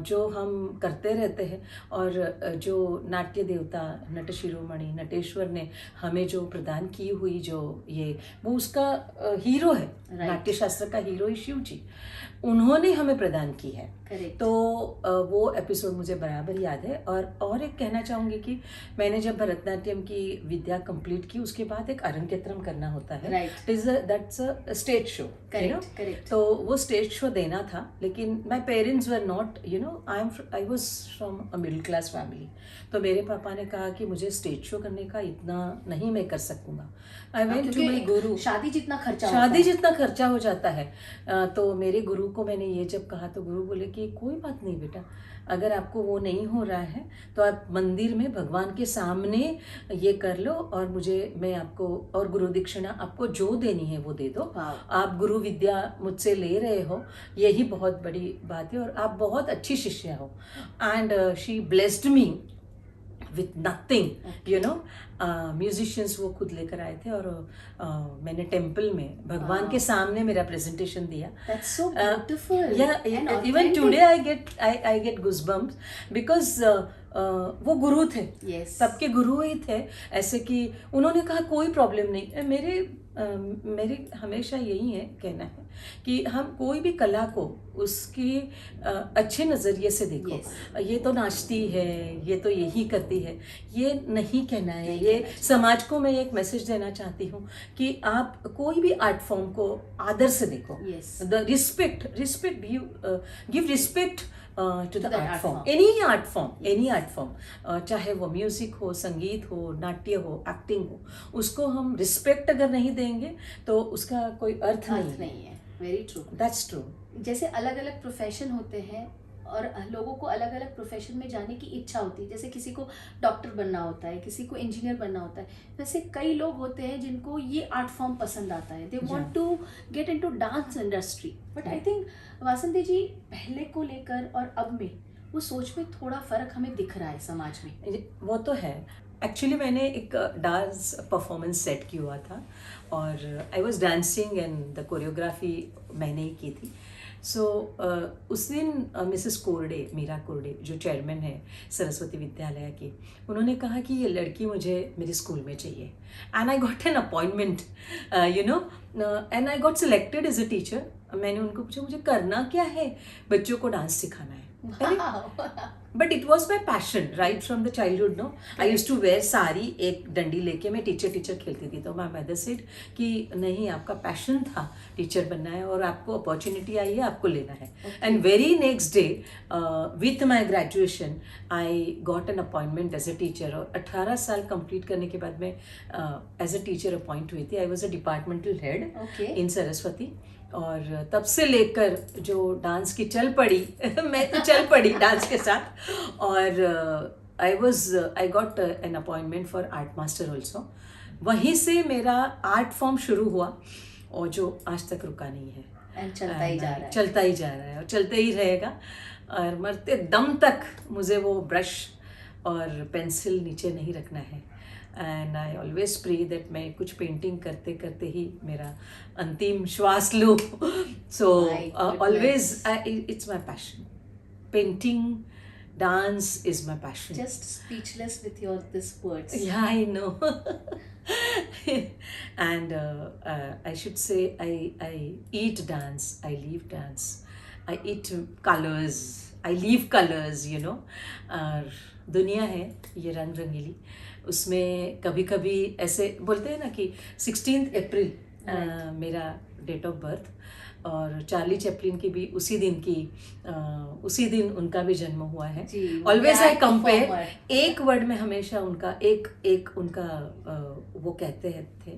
जो हम करते रहते हैं. और जो नाट्य देवता नट शिरोमणि नटेश्वर ने हमें जो प्रदान की हुई जो ये वो उसका हीरो है. Right. नाट्य शास्त्र का हीरो ही शिव जी. उन्होंने हमें प्रदान की है. Correct. तो वो एपिसोड मुझे बराबर याद है. और एक कहना चाहूँगी कि मैंने जब भरतनाट्यम की विद्या कंप्लीट की उसके बाद एक अरंगेत्रम करना होता है. Right. That's a stage show. Correct, correct. तो वो स्टेज शो देना था. लेकिन my parents were not, you know, I was from a middle class family. तो मेरे पापा ने कहा कि मुझे स्टेज शो करने का इतना नहीं मैं कर सकूंगा. आई वेंट टू क्योंकि माई एक गुरु. शादी जितना खर्चा होता शादी है. जितना खर्चा हो जाता है. तो मेरे गुरु को मैंने ये जब कहा तो गुरु बोले कि कोई बात नहीं बेटा, अगर आपको वो नहीं हो रहा है तो आप मंदिर में भगवान के सामने ये कर लो और मैं आपको और गुरु दीक्षिणा आपको जो देनी है वो दे दो. Wow. आप गुरु विद्या मुझसे ले रहे हो, यही बहुत बड़ी बात है और आप बहुत अच्छी शिष्या हो. And she blessed me with nothing. You know musicians वो खुद लेकर आए थे और मैंने टेम्पल में भगवान Wow. के सामने मेरा प्रेजेंटेशन दिया. That's so beautiful. Yeah, and even authentic. today I get goosebumps because वो गुरु थे. Yes. सबके गुरु ही थे. ऐसे कि उन्होंने कहा कोई प्रॉब्लम नहीं. मेरे हमेशा यही है कहना है कि हम कोई भी कला को उसकी अच्छे नज़रिए से देखो. Yes. ये तो नाचती है, ये तो यही करती है, ये नहीं कहना है. नहीं ये कहना है. समाज को मैं एक मैसेज देना चाहती हूँ कि आप कोई भी आर्ट फॉर्म को आदर से देखो. Yes. The respect, give respect to the that art art form. form. Any art form, चाहे वो म्यूजिक हो, संगीत हो, नाट्य हो, एक्टिंग हो, उसको हम रिस्पेक्ट अगर नहीं देंगे तो उसका कोई अर्थ अर्थ नहीं. नहीं है. Very true. That's true. जैसे अलग अलग प्रोफेशन होते हैं और लोगों को अलग अलग प्रोफेशन में जाने की इच्छा होती है. जैसे किसी को डॉक्टर बनना होता है, किसी को इंजीनियर बनना होता है. वैसे कई लोग होते हैं जिनको ये आर्ट फॉर्म पसंद आता है. They want to get into dance industry. But I think Vasanti ji पहले को लेकर और अब में वो सोच में थोड़ा फर्क हमें दिख रहा है समाज में. वो तो है. एक्चुअली मैंने एक डांस परफॉर्मेंस सेट किया हुआ था और I was dancing and the choreography मैंने ही की थी. सो उस दिन मिसेस कोरडे, मीरा कोरडे जो चेयरमैन है सरस्वती विद्यालय की, उन्होंने कहा कि ये लड़की मुझे मेरे स्कूल में चाहिए. And I got an appointment, you know, and I got selected as a teacher. मैंने उनको पूछा मुझे करना क्या है. बच्चों को डांस सिखाना है. But it was my passion right from the childhood. No, I use to wear sari, एक डंडी लेके मैं टीचर खेलती थी. तो माई मदर सेड कि नहीं, आपका पैशन था टीचर बनना है और आपको अपॉर्चुनिटी आई है, आपको लेना है. And very next day with my graduation I got an appointment as a teacher. और 18 साल कंप्लीट करने के बाद मैं एज अ टीचर अपॉइंट हुई थी. I was a departmental head in Saraswati. और तब से लेकर जो डांस की चल पड़ी मैं तो चल पड़ी डांस के साथ. और आई got an appointment for art master also. वहीं से मेरा आर्ट फॉर्म शुरू हुआ और जो आज तक रुका नहीं है. And चलता ही जा रहा है. चलता ही जा रहा है और चलते ही रहेगा. और मरते दम तक मुझे वो ब्रश और पेंसिल नीचे नहीं रखना है. And I always pray that मैं कुछ पेंटिंग करते करते ही मेरा अंतिम श्वास लूँ. So always it's my passion. Painting, dance is my passion. Just speechless with your this words. Yeah, I know. And I should say I eat dance, I live dance, I eat colors, I leave colours, you know. और दुनिया है ये रंग रंगीली, उसमें कभी कभी ऐसे बोलते हैं ना कि 16 अप्रैल मेरा डेट ऑफ बर्थ, और चार्ली चैपलिन की भी उसी दिन उनका भी जन्म हुआ है. ऑलवेज आई कंपेयर, एक वर्ड में हमेशा उनका एक उनका वो कहते थे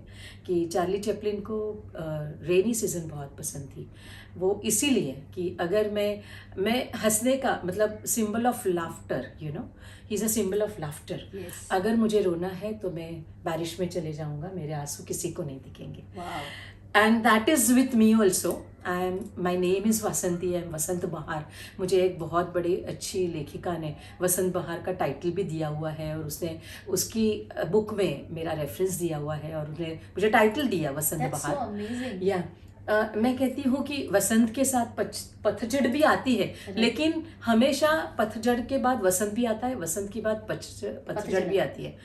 कि चार्ली चैपलिन को रेनी सीजन बहुत पसंद थी. वो इसीलिए कि अगर मैं हंसने का मतलब symbol of laughter, you know, he is a symbol of laughter. अगर मुझे रोना है तो मैं बारिश में चले जाऊंगा, मेरे आंसू किसी को नहीं दिखेंगे. And that is with me also. My name is Vasanti, I am Vasant Bahar. मुझे एक बहुत बड़ी अच्छी लेखिका ने वसंत बहार का टाइटल भी दिया हुआ है, और उसने उसकी बुक में मेरा रेफरेंस दिया हुआ है, और उसने मुझे टाइटल दिया वसंत बहार. या मैं कहती हूँ कि वसंत के साथ पतझड़ भी आती है, लेकिन हमेशा पतझड़ के बाद वसंत भी आता है, वसंत के बाद पतझड़ भी आती है.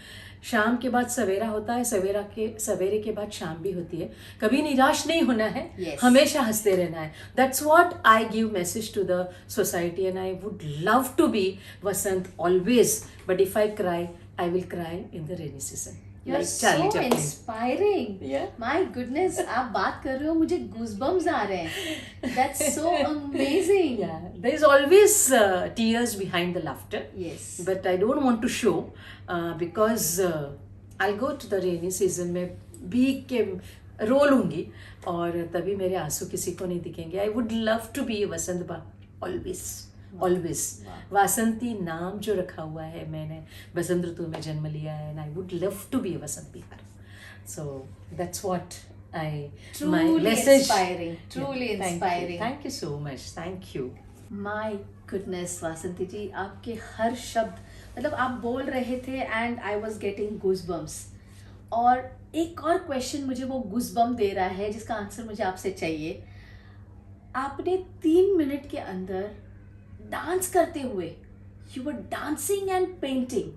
शाम के बाद सवेरा होता है, सवेरे के बाद शाम भी होती है. कभी निराश नहीं होना है, हमेशा हंसते रहना है. That's what I give message to the society, and I would love to be Vasant always. But if I cry, I will cry in the rainy season. You're so inspiring. Yeah. My goodness, आप बात कर रहे हो, मुझे goosebumps आ रहे हैं. That's so amazing. Yeah, there is always tears behind the laughter. Yes. But I don't want to show because I'll go to the rainy season में भीग के रो लूँगी, और तभी मेरे आंसू किसी को नहीं दिखेंगे. I would love to be वसंत बा always. ऑलवेज. वासंती नाम जो रखा हुआ है, मैंने बसंत ऋतु में जन्म लिया है, and I would love to be Vasant Bihar. So that's what my message. Truly inspiring. Thank you so much. Thank you. My goodness, वासंती जी, आपके हर शब्द, मतलब आप बोल रहे थे and I was getting goosebumps. और एक और क्वेश्चन मुझे वो गूजबम दे रहा है, जिसका आंसर मुझे आपसे चाहिए. आपने 3 मिनट के अंदर डांस करते हुए, you were dancing and painting,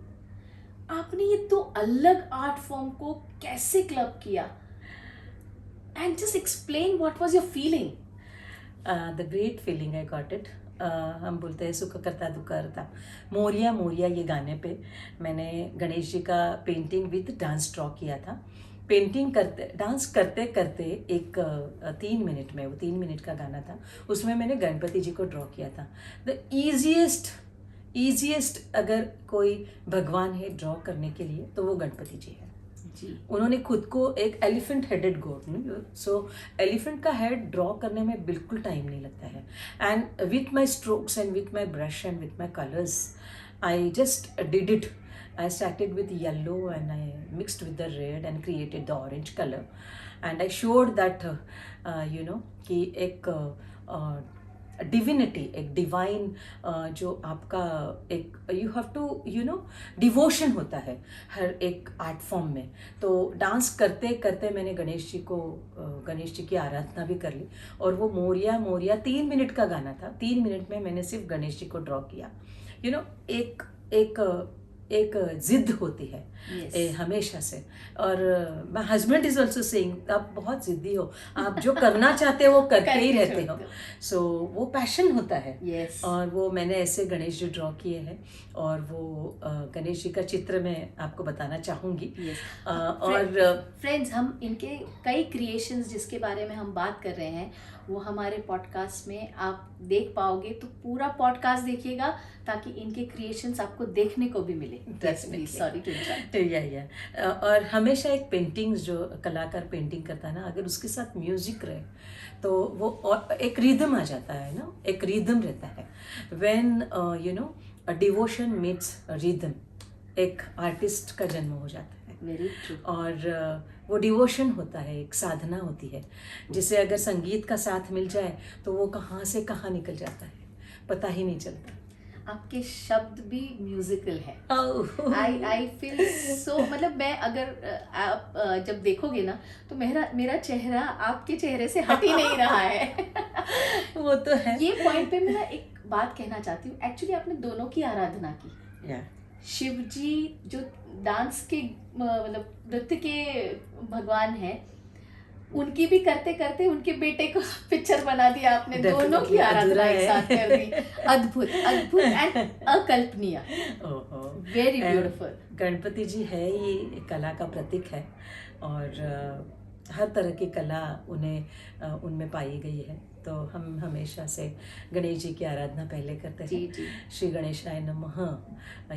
आपने ये 2 अलग आर्ट फॉर्म को कैसे क्लब किया? And just explain what was your feeling. The great feeling I got it. हम बोलते हैं सुख करता दुख करता. मोरिया मोरिया ये गाने पे मैंने गणेश जी का पेंटिंग विद डांस ड्रॉ किया था. डांस करते करते एक 3 मिनट में, वो 3 मिनट का गाना था, उसमें मैंने गणपति जी को ड्रॉ किया था. द ईजिएस्ट अगर कोई भगवान है ड्रॉ करने के लिए तो वो गणपति जी है. उन्होंने खुद को एक एलिफेंट हेडेड गॉड, सो एलिफेंट का हेड ड्रॉ करने में बिल्कुल टाइम नहीं लगता है. And with my strokes and with my brush and with my colours I just did it. I started with yellow and I mixed with the red and created the orange color, and I showed that you know कि एक divinity, एक divine जो आपका एक you have to you know devotion होता है हर एक art form में. तो डांस करते करते मैंने गणेश जी की आराधना भी कर ली, और वो मोरिया मोरिया 3 मिनट का गाना था. 3 मिनट में मैंने सिर्फ गणेश जी को ड्रॉ किया. यू नो, एक जिद होती है. yes. हमेशा से. और my husband is also saying आप बहुत जिद्दी हो, आप जो करना चाहते हो वो करते ही रहते हो. सो वो पैशन होता है. yes. और वो मैंने ऐसे गणेश जी ड्रॉ किए हैं, और वो गणेश जी का चित्र मैं आपको बताना चाहूँगी. yes. और फ्रेंड्स, हम इनके कई क्रिएशंस जिसके बारे में हम बात कर रहे हैं, वो हमारे पॉडकास्ट में आप देख पाओगे. तो पूरा पॉडकास्ट देखिएगा ताकि इनके क्रिएशंस आपको देखने को भी मिले. Sorry to interrupt. और हमेशा एक पेंटिंग्स जो कलाकार पेंटिंग करता है ना, अगर उसके साथ म्यूजिक रहे तो वो एक रिदम आ जाता है ना, एक रिदम रहता है. When you know devotion meets rhythm, एक आर्टिस्ट का जन्म हो जाता है. Very true. और वो डिवोशन होता है, एक साधना होती है, जिसे अगर संगीत का साथ मिल जाए तो वो कहाँ से कहाँ निकल जाता है, पता ही नहीं चलता. आपके शब्द भी म्यूजिकल है. आई फील सो, मतलब मैं अगर आप जब देखोगे ना तो मेरा चेहरा आपके चेहरे से हट ही नहीं रहा है. वो तो है. ये पॉइंट पे मैं एक बात कहना चाहती हूँ. एक्चुअली आपने दोनों की आराधना की. शिव जी जो डांस के मतलब नृत्य के भगवान है, उनकी भी करते करते उनके बेटे को पिक्चर बना दिया आपने, दोनों की Definitely, आराधना अधूरा एक है। साथ कर दी। अद्भुत अद्भुत एंड अकल्पनीय, ओहो। Very And beautiful. Ganpati ji है ये कला का प्रतीक है, और हर तरह की कला उनमें पाई गई है। तो हम हमेशा से गणेश जी की आराधना पहले करते जी हैं, जी, श्री गणेशाय नमः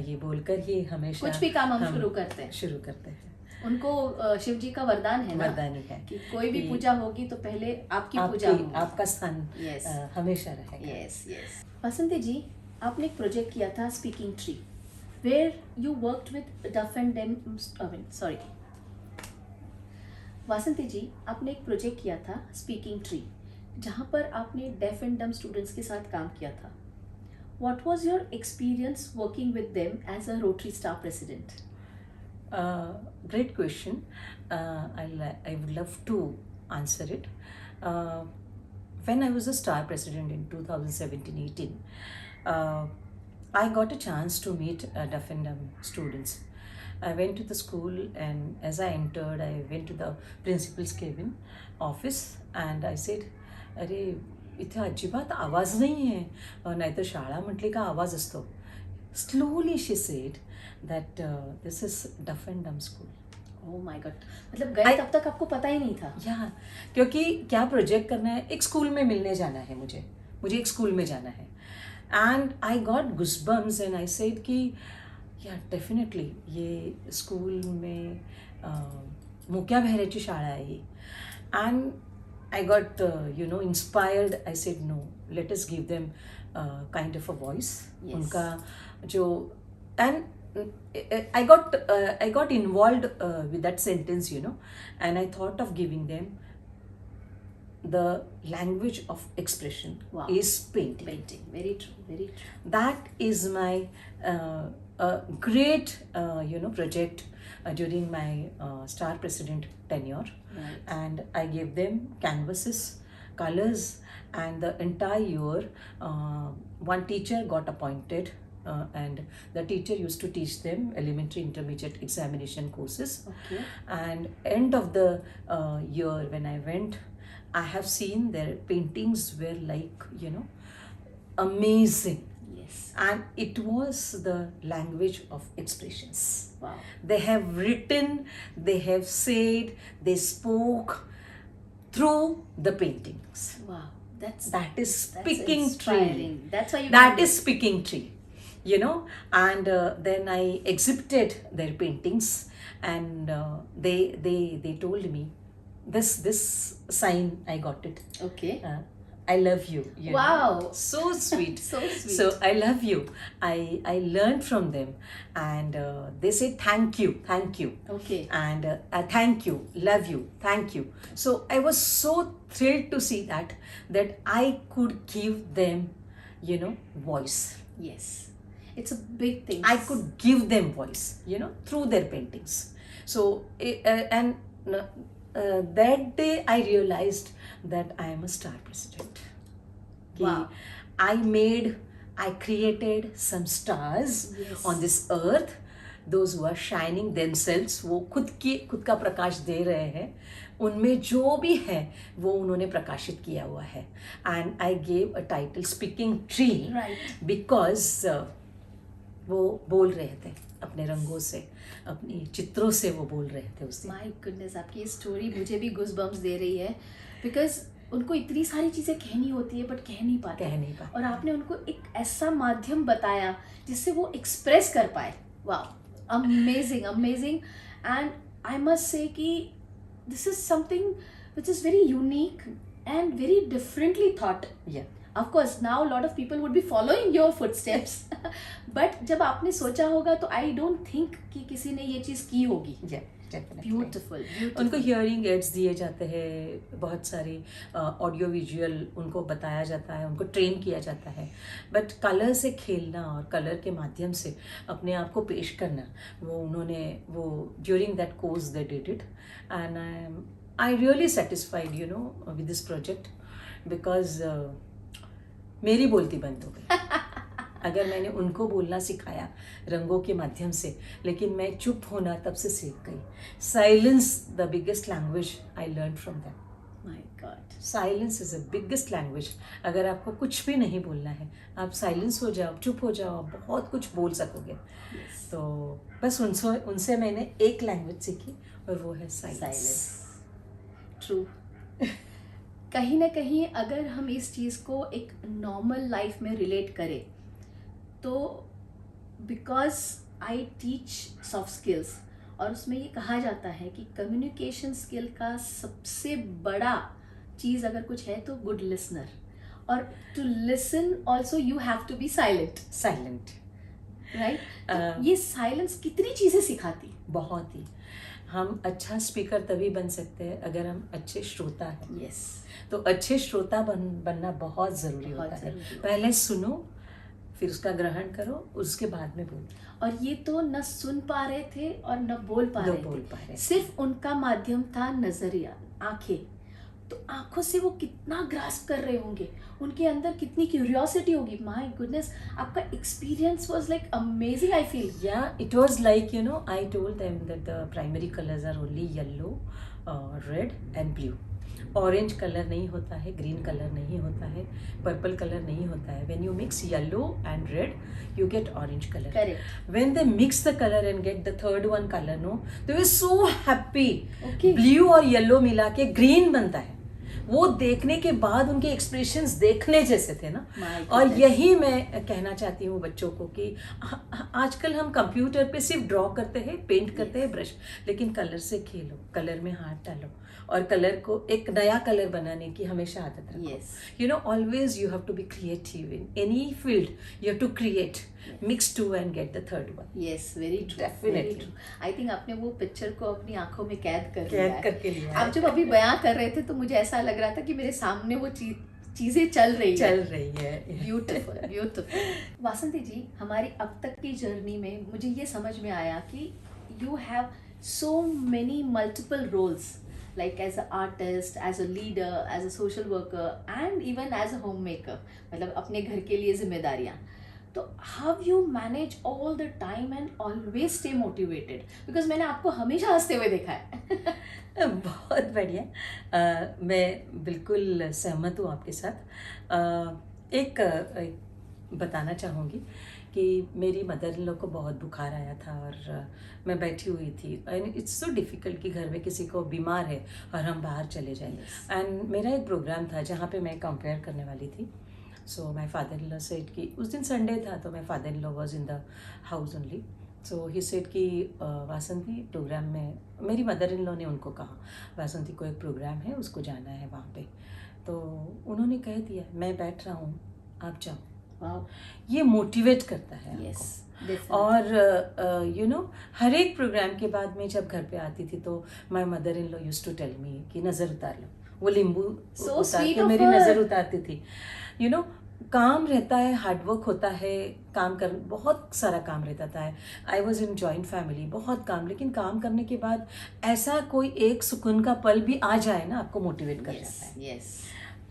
ये बोलकर ही हमेशा कुछ भी काम हम शुरू करते हैं। शुरू करते हैं। उनको शिव जी का वरदान है ना, वरदानी है कि कोई भी कि पूजा होगी तो पहले आपकी पूजा होगी। आपका स्थान Yes. हमेशा रहेगा। Yes yes. वासंती जी, आपने एक प्रोजेक्ट किया था speaking tree, where you worked with deaf and dumb, sorry Vasanti ji, आपने एक प्रोजेक्ट किया था स्पीकिंग ट्री, जहाँ पर आपने डेफ एंड डम स्टूडेंट्स के साथ काम किया था। What was your experience working with them as a rotary star president? Great question. I would love to answer it. When I was a star president in 2017-18, I got a chance to meet deaf and dumb students. I went to the school, and as I entered, I went to the principal's cabin office, and I said, "अरे इथे अजिबात आवाज नाही आहे, नाहीतर शाळा म्हटली का आवाज असतो." Slowly she said that this is deaf and dumb school. Oh my God, मतलब गए तब तक आपको पता ही नहीं था? या क्योंकि क्या प्रोजेक्ट करना है, एक स्कूल में मिलने जाना है, मुझे एक स्कूल में जाना है, and I got goosebumps and I said कि या डेफिनेटली ये स्कूल में मुक्या बहरेची शाळा आहे ही, and I got inspired. I said no, let us give them kind of a voice. Yes. उनका जो, and I got involved with that sentence, and I thought of giving them the language of expression. Wow. Is painting. Painting, very true, very true. That is my great project during my star president tenure. Right. And I gave them canvases, colors, and the entire year one teacher got appointed, and the teacher used to teach them elementary, intermediate examination courses. Okay. And end of the year when I went, I have seen their paintings were like amazing, Yes. and it was the language of expressions. Wow. They have written, they have said, they spoke through the paintings. Wow. That's That is speaking inspiring. tree. That's why you That did is speaking tree, and then I exhibited their paintings, and they told me this sign, I got it. Okay. I love you. Wow. So sweet. So sweet. So I love you. I learned from them, and they say thank you, Okay. and thank you, love you, thank you. So I was so thrilled to see that I could give them, voice. Yes. It's a big thing. I could give them voice, through their paintings. So and that day I realized that I am a star president. Wow. I created some stars. Yes. On this earth, those who are shining themselves, वो खुद का प्रकाश दे रहे हैं, उनमें जो भी है वो उन्होंने प्रकाशित किया हुआ है. And I gave a title Speaking Tree. Right. Because वो बोल रहे थे अपने रंगों से, अपनी चित्रों से वो बोल रहे थे उस दिन. माय गुडनेस, आपकी ये स्टोरी मुझे भी गूज़बम्प्स दे रही है, बिकॉज उनको इतनी सारी चीज़ें कहनी होती है बट कह नहीं पाते, और आपने उनको एक ऐसा माध्यम बताया जिससे वो एक्सप्रेस कर पाए. वाह, amazing amazing. And I must say कि this is something which is very unique and very differently thought. Of course, now a lot of people would be following your footsteps. But जब आपने सोचा होगा तो I don't think कि किसी ने ये चीज़ की होगी. Beautiful. उनको हियरिंग एड्स दिए जाते हैं, बहुत सारी ऑडियो विजुअल उनको बताया जाता है, उनको ट्रेन किया जाता है, बट कलर से खेलना और कलर के माध्यम से अपने आप को पेश करना, वो during that course they did it, and I really satisfied with this project, because मेरी बोलती बंद हो गई. अगर मैंने उनको बोलना सिखाया रंगों के माध्यम से, लेकिन मैं चुप होना तब से सीख गई. Silence the biggest language I learn from them. My God. Silence is the biggest language. अगर आपको कुछ भी नहीं बोलना है, आप साइलेंस हो जाओ, चुप हो जाओ, आप बहुत कुछ बोल सकोगे। तो बस उनसे उनसे मैंने एक लैंग्वेज सीखी और वो है साइलेंस। ट्रू। कहीं ना कहीं अगर हम इस चीज़ को एक नॉर्मल लाइफ में रिलेट करें तो because I teach soft skills और उसमें ये कहा जाता है कि कम्युनिकेशन स्किल का सबसे बड़ा चीज़ अगर कुछ है तो गुड लिसनर, और to listen also you have to be silent. Silent, right. ये साइलेंस कितनी चीज़ें सिखाती। बहुत ही। हम अच्छा स्पीकर तभी बन सकते हैं अगर हम अच्छे श्रोता हैं। यस। तो अच्छे श्रोता बनना बहुत ज़रूरी होता है। पहले सुनो, फिर उसका ग्रहण करो, उसके बाद में बोलो। और ये तो न सुन पा रहे थे और न बोल पा रहे थे, सिर्फ उनका माध्यम था नजरिया, आंखें। तो आंखों से वो कितना ग्रास्प कर रहे होंगे, उनके अंदर कितनी क्यूरियोसिटी होगी। माय गुडनेस, आपका experience was like amazing, I feel. Yeah it was like, you know, I told them that the primary colours are only yellow, red and blue. Orange colour नहीं होता है, ग्रीन कलर नहीं होता है, purple colour नहीं होता है। When you mix yellow and red you get orange colour. Correct. When they mix the colour and get the third one colour, no, they were so happy. Okay. Blue और yellow मिला के green बनता है। वो देखने के बाद उनके एक्सप्रेशंस देखने जैसे थे ना। और यही मैं कहना चाहती हूँ बच्चों को कि आजकल हम कंप्यूटर पे सिर्फ ड्रॉ करते हैं, पेंट करते हैं, ब्रश, लेकिन कलर से खेलो, कलर में हाथ डालो और कलर को एक नया कलर बनाने की हमेशा आदत रखो। You know, always you have to be creative in any field, you have to create, mix to and get the third one. Yes, very true, definitely. I think आपने वो पिक्चर को अपनी आंखों में कैद करके लिया। आप जब अभी बयां कर रहे थे तो मुझे ऐसा लग रहा था कि मेरे सामने वो चीजें चल रही है। Beautiful, beautiful. वासंती जी, हमारी अब तक की जर्नी में मुझे ये समझ में आया कि you have so many multiple roles, like as an artist, as a leader, as a social worker and even as a homemaker, मतलब अपने घर के लिए जिम्मेदारियाँ। तो how you manage all the time and always stay motivated? Because मैंने आपको हमेशा हंसते हुए देखा है। बहुत बढ़िया। मैं बिल्कुल सहमत हूँ आपके साथ। एक बताना चाहूँगी कि मेरी मदर इन लॉ को बहुत बुखार आया था और मैं बैठी हुई थी। एंड इट्स सो डिफ़िकल्ट कि घर में किसी को बीमार है और हम बाहर चले जाएं। एंड मेरा एक प्रोग्राम था जहाँ पे मैं कंपेयर करने वाली थी। So my father in law said कि उस दिन संडे था, तो my father in law was in the house only. So he said कि वासंती, प्रोग्राम में, मेरी मदर इन लॉ ने उनको कहा वासंती को एक प्रोग्राम है, उसको जाना है वहाँ पे। तो उन्होंने कह दिया मैं बैठ रहा हूँ, आप जाओ। ये मोटिवेट करता है आपको। और यू नो, हर एक प्रोग्राम के बाद में जब घर पे आती थी तो my mother in law used to tell me कि नज़र उतार लो। वो नींबू उतार के मेरी नज़र उतारती थी। यू नो, काम रहता है, हार्डवर्क होता है, बहुत सारा काम रहता था। I was in joint family, बहुत काम, लेकिन काम करने के बाद ऐसा कोई एक सुकून का पल भी आ जाए ना, आपको मोटिवेट कर जाता है। यस।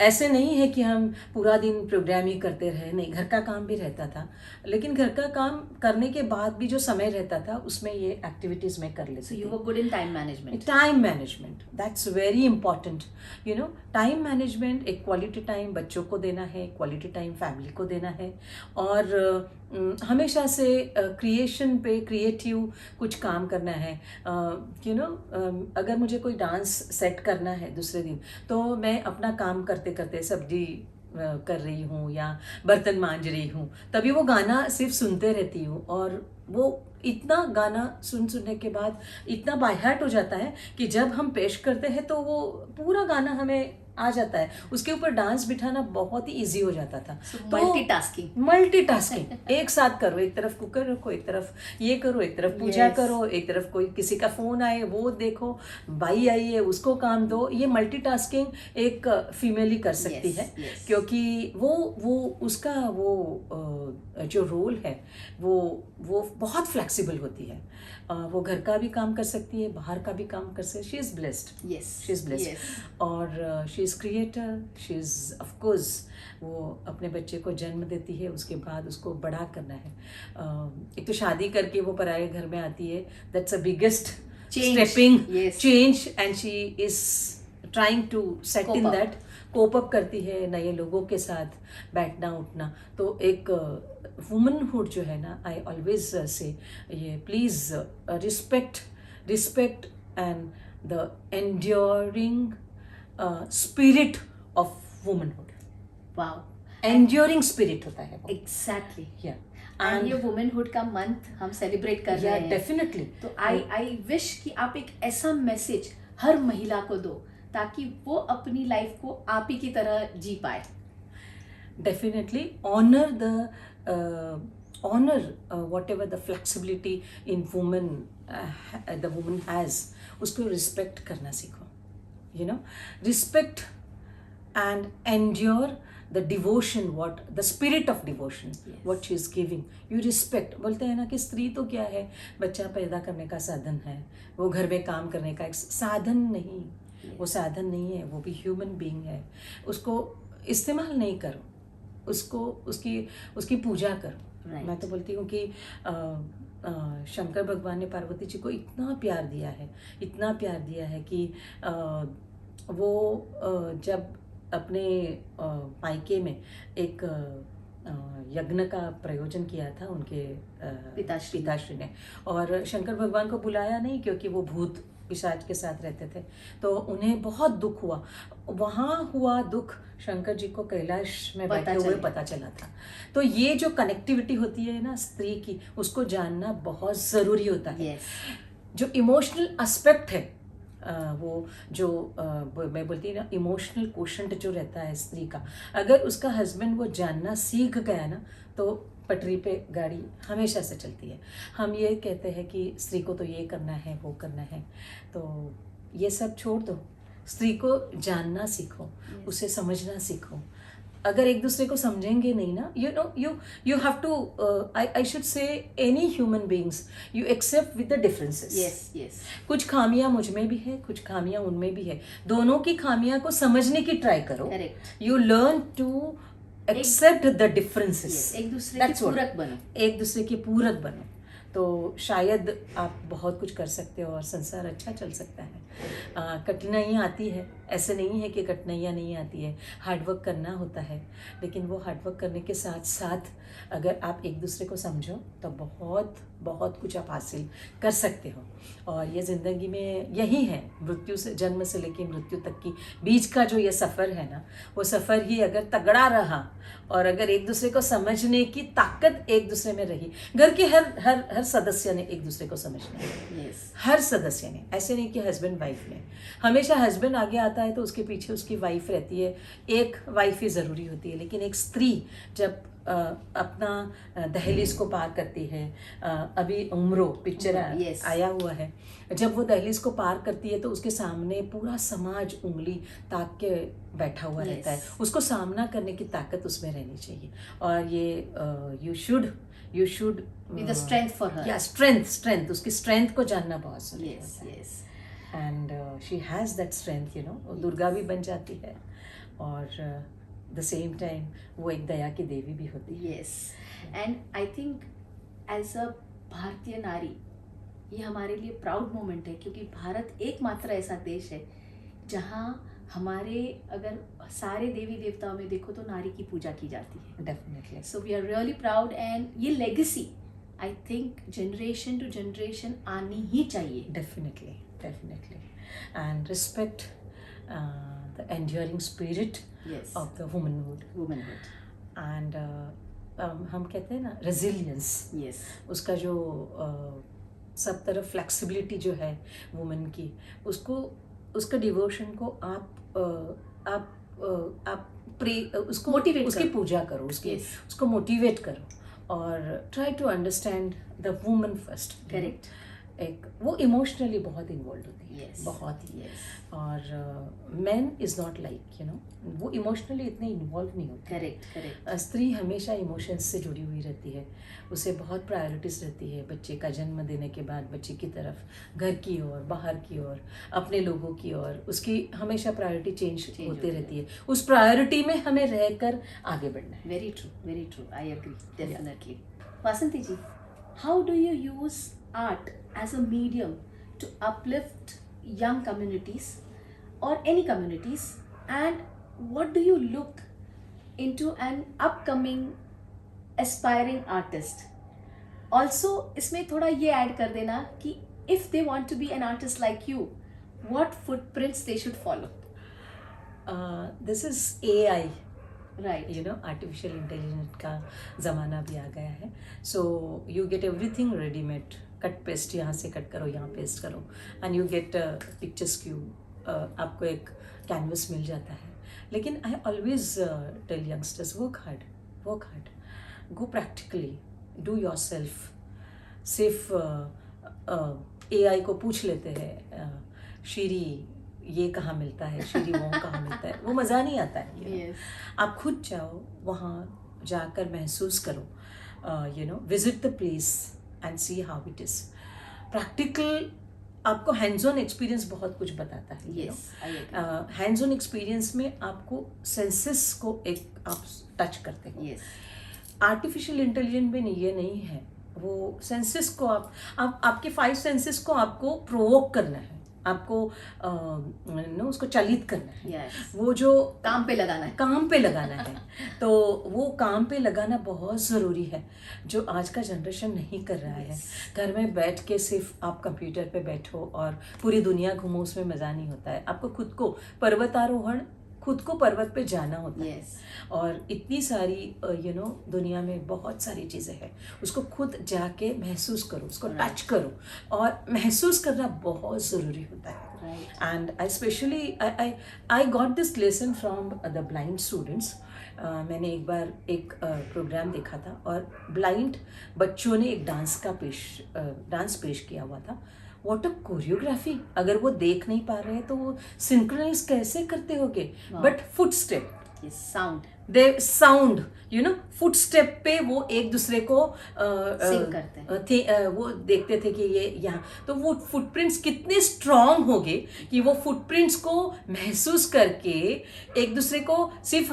ऐसे नहीं है कि हम पूरा दिन प्रोग्राम ही करते रहे, नहीं, घर का काम भी रहता था, लेकिन घर का काम करने के बाद भी जो समय रहता था उसमें ये एक्टिविटीज़ में कर लेती थी। You were good in time management. Time management, that's very important. You know, time management, एक क्वालिटी टाइम बच्चों को देना है, क्वालिटी टाइम फैमिली को देना है, और हमेशा से क्रिएशन पे, क्रिएटिव कुछ काम करना है। यू नो, अगर मुझे कोई डांस सेट करना है दूसरे दिन, तो मैं अपना काम करते करते सब्जी कर रही हूँ या बर्तन मांज रही हूँ, तभी वो गाना सिर्फ सुनते रहती हूँ। और वो इतना गाना सुनने के बाद इतना बाय हार्ट हो जाता है कि जब हम पेश करते हैं तो वो पूरा गाना हमें आ जाता है, उसके ऊपर डांस बिठाना बहुत ही इजी हो जाता था। तो मल्टीटास्किंग एक साथ करो, एक तरफ कुकर रखो, एक तरफ ये करो, एक तरफ पूजा करो, एक तरफ कोई किसी का फोन आए वो देखो, भाई आई है उसको काम दो। ये मल्टीटास्किंग एक फीमेल ही कर सकती है, क्योंकि वो उसका जो रोल है वो बहुत फ्लेक्सिबल होती है। वो घर का भी काम कर सकती है, बाहर का भी काम कर सकती है। She is blessed, she is blessed. और she is creator, she is of course, वो अपने बच्चे को जन्म देती है, उसके बाद उसको बड़ा करना है। एक तो शादी करके वो पराये घर में आती है, that's a biggest stepping change, and she is trying to set Cope in up. That, cope up करती है नए लोगों के साथ बैठना उठना. तो एक वुमनहुड जो है ना, आई ऑलवेज से ये please respect and the enduring spirit of womanhood. Wow, enduring spirit होता है वो. एग्जैक्टली. या एंड ये वुमेनहुड का मंथ हम सेलिब्रेट कर रहे हैं. डेफिनेटली. तो आई विश कि आप एक ऐसा मैसेज हर महिला को दो ताकि वो अपनी लाइफ को आप ही की तरह जी पाए. Definitely honor whatever the flexibility in woman the woman has, उसको respect करना सीखो. You know, respect and endure the devotion, what the spirit of devotion, Yes. what she is giving. You respect. बोलते हैं ना कि स्त्री तो क्या है, बच्चा पैदा करने का साधन है, वो घर में काम करने का एक साधन नहीं. Yes. वो साधन नहीं है, वो भी ह्यूमन बीइंग है. उसको इस्तेमाल नहीं करो, उसको उसकी पूजा करो. Right. मैं तो बोलती हूँ कि शंकर भगवान ने पार्वती जी को इतना प्यार दिया है, इतना प्यार दिया है कि वो जब अपने मायके में एक यज्ञ का प्रयोजन किया था उनके पिताश्री ने, और शंकर भगवान को बुलाया नहीं क्योंकि वो भूत पिशाच के साथ रहते थे. तो उन्हें बहुत दुख हुआ. वहाँ हुआ दुख शंकर जी को कैलाश में बैठे हुए पता चला था. तो ये जो कनेक्टिविटी होती है ना स्त्री की, उसको जानना बहुत ज़रूरी होता है. Yes. जो इमोशनल एस्पेक्ट है, वो जो मैं बोलती हूँ ना, इमोशनल कोशंट जो रहता है स्त्री का, अगर उसका हस्बैंड वो जानना सीख गया ना, तो पटरी पे गाड़ी हमेशा से चलती है. हम ये कहते हैं कि स्त्री को तो ये करना है, वो करना है, तो ये सब छोड़ दो. स्त्री को जानना सीखो, उसे समझना सीखो. अगर एक दूसरे को समझेंगे नहीं ना, you have to I should say any human beings you accept with the differences. Yes. कुछ खामियां मुझ में भी है, कुछ खामियां उनमें भी है. दोनों की खामियां को समझने की ट्राई करो. Correct. You learn to accept the differences. Yes. एक दूसरे के पूरक बनो. एक दूसरे के पूरक बनो, तो शायद आप बहुत कुछ कर सकते हो और संसार अच्छा चल सकता है. कठिनाइयाँ आती है, ऐसे नहीं है कि कठिनाइयाँ नहीं आती है. हार्डवर्क करना होता है, लेकिन वो हार्डवर्क करने के साथ साथ अगर आप एक दूसरे को समझो तो बहुत बहुत कुछ आप हासिल कर सकते हो. और ये ज़िंदगी में यही है, मृत्यु से, जन्म से लेकर मृत्यु तक की बीच का जो ये सफ़र है ना, वो सफ़र ही अगर तगड़ा रहा और अगर एक दूसरे को समझने की ताकत एक दूसरे में रही, घर के हर सदस्य ने एक दूसरे को समझना है. Yes. हर सदस्य ने, ऐसे नहीं कि हस्बैंड वाइफ ने. हमेशा हस्बैंड आगे आता है तो उसके पीछे उसकी वाइफ रहती है. एक वाइफ ही ज़रूरी होती है, लेकिन एक स्त्री जब अपना दहलीज को पार करती है, अभी उम्रो पिक्चर Yes. आया हुआ है, जब वो दहलीज को पार करती है तो उसके सामने पूरा समाज उंगली ताक के बैठा हुआ रहता है. उसको सामना करने की ताकत उसमें रहनी चाहिए. और ये you should Be the strength for her. Yeah, strength, उसकी strength को जानना बहुत ज़रूरी Yes. होता है. And she has that strength, वो दुर्गा भी बन जाती है और the same time वो एक दया की देवी भी होती है. Yes. And I think as a भारतीय नारी, ये हमारे लिए प्राउड मोमेंट है, क्योंकि भारत एकमात्र ऐसा देश है जहाँ हमारे अगर सारे देवी देवताओं में देखो तो नारी की पूजा की जाती है. Definitely. So we are really proud. And ये legacy I think generation to generation आनी ही चाहिए. Definitely. And respect the enduring spirit Yes. of the womanhood. And हम कहते हैं ना resilience. Yes. उसका जो सब तरफ फ्लेक्सिबिलिटी जो है वुमेन की, उसका डिवोशन को आप उसको Motivate उसकी करो. पूजा करो, Yes. उसको मोटिवेट करो और try to understand the woman first. Correct. एक वो इमोशनली बहुत इन्वॉल्व होती है. Yes. बहुत ही. Yes. और मैन इज़ नॉट लाइक वो इमोशनली इतने इन्वॉल्व नहीं होते. करेक्ट. स्त्री हमेशा इमोशंस से जुड़ी हुई रहती है. उसे बहुत प्रायोरिटीज़ रहती है बच्चे का जन्म देने के बाद, बच्चे की तरफ, घर की ओर, बाहर की ओर, अपने लोगों की ओर. उसकी हमेशा प्रायोरिटी चेंज होती रहती है. उस प्रायोरिटी में हमें रहकर आगे बढ़ना है. Very true. I agree definitely. Vasanti ji, how do you use art as a medium to uplift young communities or any communities, and what do you look into an upcoming aspiring artist? Also इसमें थोड़ा ये add कर देना कि if they want to be an artist like you, what footprints they should follow? This is AI, Right. Artificial intelligence का ज़माना भी आ गया है. So you get everything readymade, cut paste, यहाँ से कट करो, यहाँ पेस्ट करो, and you get pictures cube. आपको एक कैनवस मिल जाता है. लेकिन I always tell youngsters, work hard, go practically, do yourself. सिर्फ AI को पूछ लेते हैं, शीरी ये कहाँ मिलता है, शीरी वो कहाँ मिलता है, वो मज़ा नहीं आता है. Yes. आप खुद जाओ, वहाँ जाकर महसूस करो, visit the place and see how it is. Practical आपको हैंड्स ऑन एक्सपीरियंस बहुत कुछ बताता है. Yes, I agree. Hands on experience में आपको सेंसेस को एक आप टच करते हो. Yes. आर्टिफिशियल इंटेलिजेंस में ये नहीं है. वो सेंसेस को आपके 5 सेंसेस को आपको प्रोवोक करना है, आपको उसको चालित करना है. Yes. वो जो काम पे लगाना है. तो वो काम पे लगाना बहुत ज़रूरी है, जो आज का जनरेशन नहीं कर रहा है. घर में बैठ के सिर्फ आप कंप्यूटर पे बैठो और पूरी दुनिया घूमो, उसमें मज़ा नहीं होता है. आपको खुद को पर्वत पे जाना होता है. Yes. और इतनी सारी दुनिया में बहुत सारी चीज़ें हैं, उसको खुद जाके महसूस करो, उसको टच करो, और महसूस करना बहुत ज़रूरी होता है. Right. And I especially I got this lesson from the blind students. मैंने एक बार एक प्रोग्राम देखा था और ब्लाइंड बच्चों ने एक डांस पेश किया हुआ था. What a choreography. अगर वो देख नहीं पा रहे हैं तो वो सिंक्रोनाइज कैसे करते होंगे. But foot step, Yes. Sound. They sound, foot step पे वो एक दूसरे को Sync करते हैं. वो देखते थे कि ये यहाँ, तो वो फुटप्रिंट्स कितने स्ट्रॉन्ग हो गए कि वो फुटप्रिंट्स को महसूस करके एक दूसरे को सिर्फ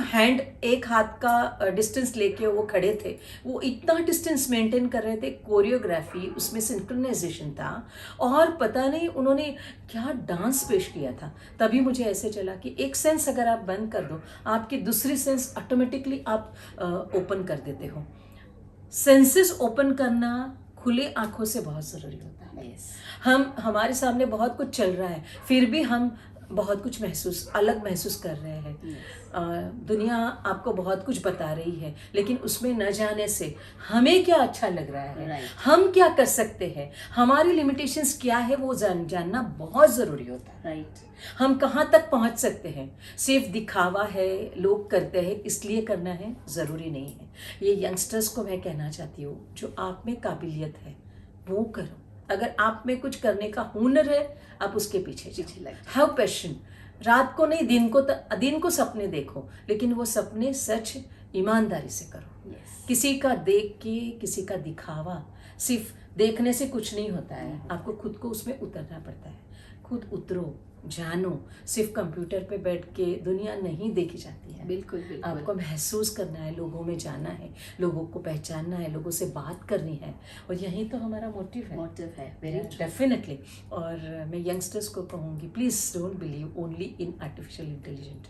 एक हाथ का डिस्टेंस लेके वो खड़े थे. वो इतना डिस्टेंस मेंटेन कर रहे थे. कोरियोग्राफी, उसमें सिंक्रोनाइजेशन था, और पता नहीं उन्होंने क्या डांस पेश किया था. तभी मुझे ऐसे चला कि एक सेंस अगर आप बंद कर दो, आपकी दूसरी सेंस ऑटोमेटिकली आप ओपन कर देते हो. सेंसेस ओपन करना खुले आंखों से बहुत ज़रूरी होता है. Yes. हमारे सामने बहुत कुछ चल रहा है, फिर भी हम बहुत कुछ अलग महसूस कर रहे हैं. Yes. दुनिया आपको बहुत कुछ बता रही है, लेकिन उसमें न जाने से हमें क्या अच्छा लग रहा है, Right. हम क्या कर सकते हैं, हमारी लिमिटेशंस क्या है, वो जानना बहुत ज़रूरी होता है. Right. हम कहाँ तक पहुँच सकते हैं. सिर्फ दिखावा है, लोग करते हैं इसलिए करना है, ज़रूरी नहीं है. ये यंगस्टर्स को मैं कहना चाहती हूँ, जो आप में काबिलियत है वो करो. अगर आप में कुछ करने का हुनर है, आप उसके पीछे लगे. Have passion. रात को नहीं, दिन को सपने देखो, लेकिन वो सपने सच ईमानदारी से करो. Yes. किसी का देख के, किसी का दिखावा, सिर्फ देखने से कुछ नहीं होता है. आपको खुद को उसमें उतरना पड़ता है. खुद उतरो, जानो. सिर्फ कंप्यूटर पे बैठ के दुनिया नहीं देखी जाती है. बिल्कुल. आपको महसूस करना है, लोगों में जाना है, लोगों को पहचानना है, लोगों से बात करनी है, और यही तो हमारा मोटिव है. Very definitely. और मैं यंगस्टर्स को कहूँगी, please don't believe only in artificial intelligent.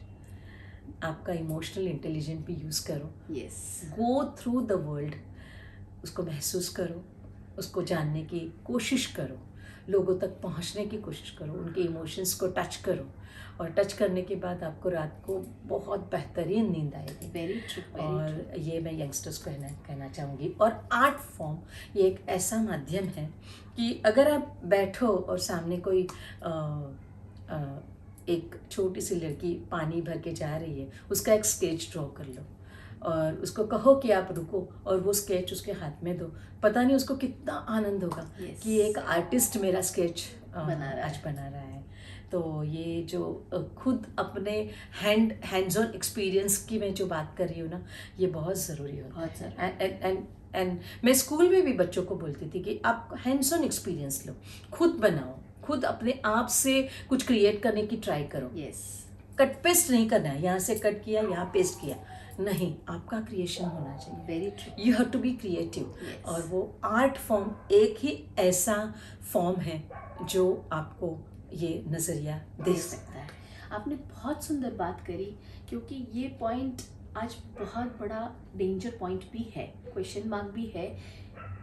आपका इमोशनल इंटेलिजेंट भी यूज़ करो. Yes. Go through the world, उसको महसूस करो, उसको जानने की कोशिश करो, लोगों तक पहुंचने की कोशिश करो, उनके इमोशंस को टच करो, और टच करने के बाद आपको रात को बहुत बेहतरीन नींद आएगी. Very true. और ये मैं यंगस्टर्स को कहना चाहूँगी. और आर्ट फॉर्म ये एक ऐसा माध्यम है कि अगर आप बैठो और सामने कोई एक छोटी सी लड़की पानी भर के जा रही है, उसका एक स्केच ड्रॉ कर लो और उसको कहो कि आप रुको, और वो स्केच उसके हाथ में दो. पता नहीं उसको कितना आनंद होगा. Yes. कि एक आर्टिस्ट मेरा स्केच बना रहा है. तो ये जो खुद अपने हैंड्स ऑन एक्सपीरियंस की मैं जो बात कर रही हूँ ना, ये बहुत ज़रूरी होता है. एंड मैं स्कूल में भी बच्चों को बोलती थी कि आप हैंड्स ऑन एक्सपीरियंस लो, खुद बनाओ, खुद अपने आप से कुछ क्रिएट करने की ट्राई करो. Yes. कट पेस्ट नहीं करना है, यहाँ से कट किया, यहाँ पेस्ट किया, नहीं. आपका क्रिएशन होना चाहिए. Very true. You have to be creative. Yes. और वो आर्ट फॉर्म एक ही ऐसा फॉर्म है जो आपको ये नज़रिया दे सकता है. आपने बहुत सुंदर बात करी, क्योंकि ये पॉइंट आज बहुत बड़ा डेंजर पॉइंट भी है, क्वेश्चन मार्क भी है,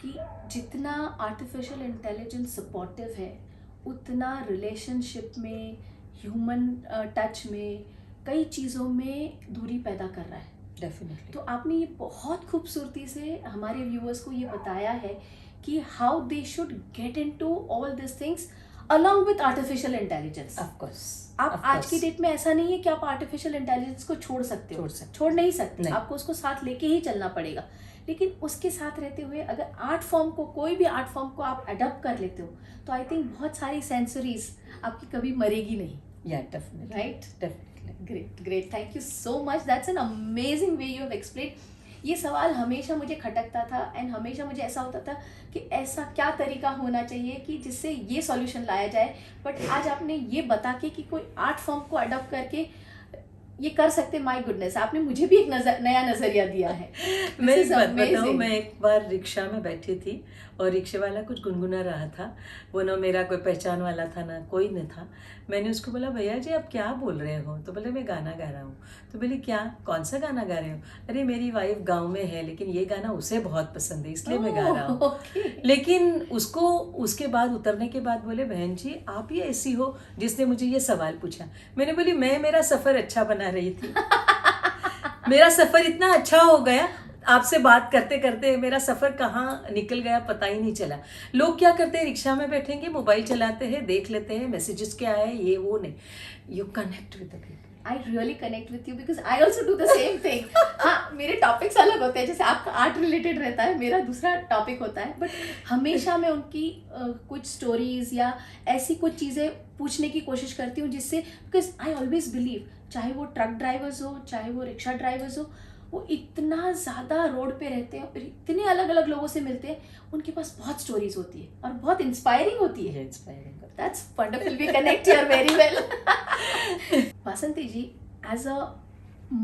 कि जितना आर्टिफिशियल इंटेलिजेंस सपोर्टिव है उतना रिलेशनशिप में, ह्यूमन टच में, कई चीज़ों में दूरी पैदा कर रहा है। डेफिनेटली। तो आपने ये बहुत खूबसूरती से हमारे व्यूअर्स को ये बताया है कि how they should get into all this things along with artificial intelligence. Of course. आप आज की डेट में ऐसा नहीं है कि आप आर्टिफिशियल इंटेलिजेंस को छोड़ सकते हो, छोड़ नहीं सकते, आपको उसको साथ लेके ही चलना पड़ेगा। लेकिन उसके साथ रहते हुए अगर आर्ट फॉर्म को, कोई भी आर्ट फॉर्म को आप अडॉप्ट कर लेते हो, तो आई थिंक बहुत सारी सेंसरीज आपकी कभी मरेगी नहीं। या definitely. Right, definitely. Great great, thank you so much, that's an amazing way you have explain. ये सवाल हमेशा मुझे खटकता था एंड हमेशा मुझे ऐसा होता था कि ऐसा क्या तरीका होना चाहिए कि जिससे ये सॉल्यूशन लाया जाए, बट आज आपने ये बता के कि कोई आर्ट फॉर्म को अडॉप्ट करके ये कर सकते, माय गुडनेस, आपने मुझे भी एक नया नजरिया दिया है। मैं एक बात बताऊँ, मैं एक बार रिक्शा में बैठी थी और रिक्शे वाला कुछ गुनगुना रहा था। वो ना मेरा कोई पहचान वाला था ना कोई न था। मैंने उसको बोला, भैया जी आप क्या बोल रहे हो? तो बोले मैं गाना गा रहा हूँ। तो बोली क्या, कौन सा गाना गा रहे हो? अरे मेरी वाइफ गाँव में है लेकिन ये गाना उसे बहुत पसंद है इसलिए मैं गा रहा हूँ। लेकिन उसको उसके बाद उतरने के बाद बोले, बहन जी आप ये ऐसी हो जिसने मुझे ये सवाल पूछा। मैंने बोली मैं मेरा सफ़र अच्छा बना रही थी। मेरा सफ़र इतना अच्छा हो गया, आपसे बात करते करते मेरा सफ़र कहाँ निकल गया पता ही नहीं चला। लोग क्या करते हैं, रिक्शा में बैठेंगे, मोबाइल चलाते हैं, देख लेते हैं मैसेजेस क्या है, ये वो नहीं। You connect with the people. I really connect with you because I also do the same thing. हाँ, मेरे टॉपिक्स अलग होते हैं, जैसे आपका आर्ट रिलेटेड रहता है, मेरा दूसरा टॉपिक होता है, बट हमेशा मैं उनकी कुछ स्टोरीज या ऐसी कुछ चीज़ें पूछने की कोशिश करती हूँ जिससे, बिकॉज आई ऑलवेज बिलीव, चाहे वो ट्रक ड्राइवर्स हो, चाहे वो रिक्शा ड्राइवर्स हो, वो इतना ज़्यादा रोड पे रहते हैं और इतने अलग अलग लोगों से मिलते हैं, उनके पास बहुत स्टोरीज होती है और बहुत इंस्पायरिंग होती है। Inspiring. That's wonderful. We connect here very well. Vasanti ji, as a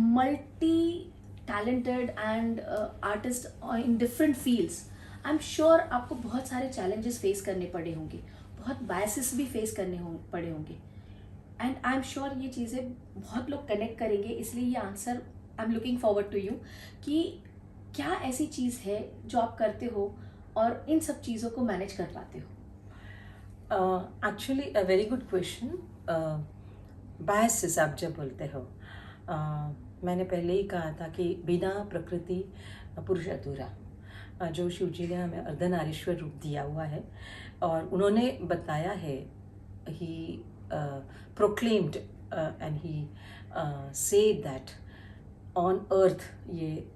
multi-talented and artist in different fields, I'm sure आपको बहुत सारे challenges face करने पड़े होंगे, बहुत biases भी face करने पड़े होंगे, and I'm sure ये चीज़ें बहुत लोग connect करेंगे, इसलिए ये answer I'm looking forward to you कि क्या ऐसी चीज़ है जो आप करते हो और इन सब चीज़ों को मैनेज कर पाते हो? Actually a very good question. Biases आप जब बोलते हो, मैंने पहले ही कहा था कि बिना प्रकृति पुरुष अधूरा। जो शिव जी ने हमें अर्धनारीश्वर रूप दिया हुआ है और उन्होंने बताया है, he proclaimed and he said that on earth, ये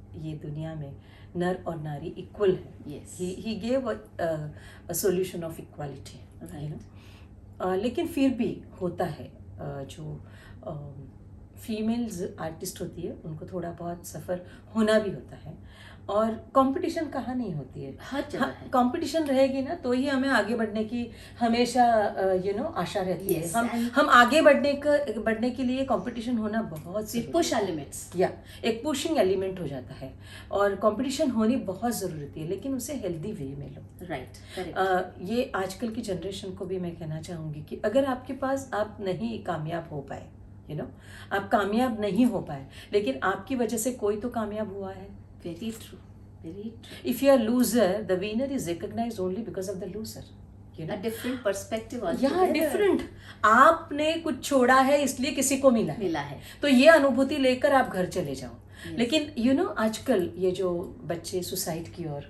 दुनिया में नर और नारी इक्वल है। Yes. he gave a solution of equality, you know. लेकिन फिर भी होता है, जो फीमेल्स आर्टिस्ट होती है उनको थोड़ा बहुत सफ़र होना भी होता है, और कंपटीशन कहाँ नहीं होती है, हर जगह है। कंपटीशन रहेगी ना तो ही हमें आगे बढ़ने की हमेशा आशा रहती Yes, है। हम आगे बढ़ने के लिए कंपटीशन होना बहुत ज़रूरी है। पुश एलिमेंट्स, या एक पुशिंग एलिमेंट हो जाता है, और कंपटीशन होनी बहुत ज़रूरी है, लेकिन उसे हेल्दी वे में लो। Right, correct. ये आजकल की जनरेशन को भी मैं कहना चाहूँगी कि अगर आपके पास आप नहीं कामयाब हो पाए, आप कामयाब नहीं हो पाए, लेकिन आपकी वजह से कोई तो कामयाब हुआ है। Very true, very true. If you are loser, the winner is recognized only because of the loser. A different perspective या डिफरेंट, आपने कुछ छोड़ा है इसलिए किसी को मिला है, तो ये अनुभूति लेकर आप घर चले जाओ। लेकिन आजकल ये जो बच्चे सुसाइड की ओर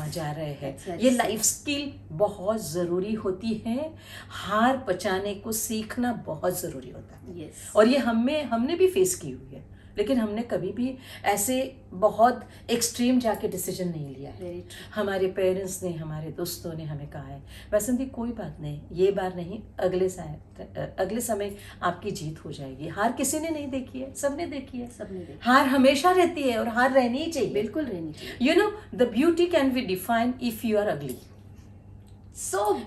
जा रहे हैं, ये लाइफ स्किल बहुत ज़रूरी होती है, हार पचाने को सीखना बहुत ज़रूरी होता है। और ये हमने भी फेस की हुई है, लेकिन हमने कभी भी ऐसे बहुत एक्सट्रीम जाके डिसीजन नहीं लिया है। हमारे पेरेंट्स ने, हमारे दोस्तों ने हमें कहा है, वैसे कोई बात नहीं, ये बार नहीं, अगले समय आपकी जीत हो जाएगी। हार किसी ने नहीं देखी है, सबने देखी है। हार हमेशा रहती है और हार रहनी ही चाहिए, बिल्कुल रहनी चाहिए। The beauty can be defined if you are ugly.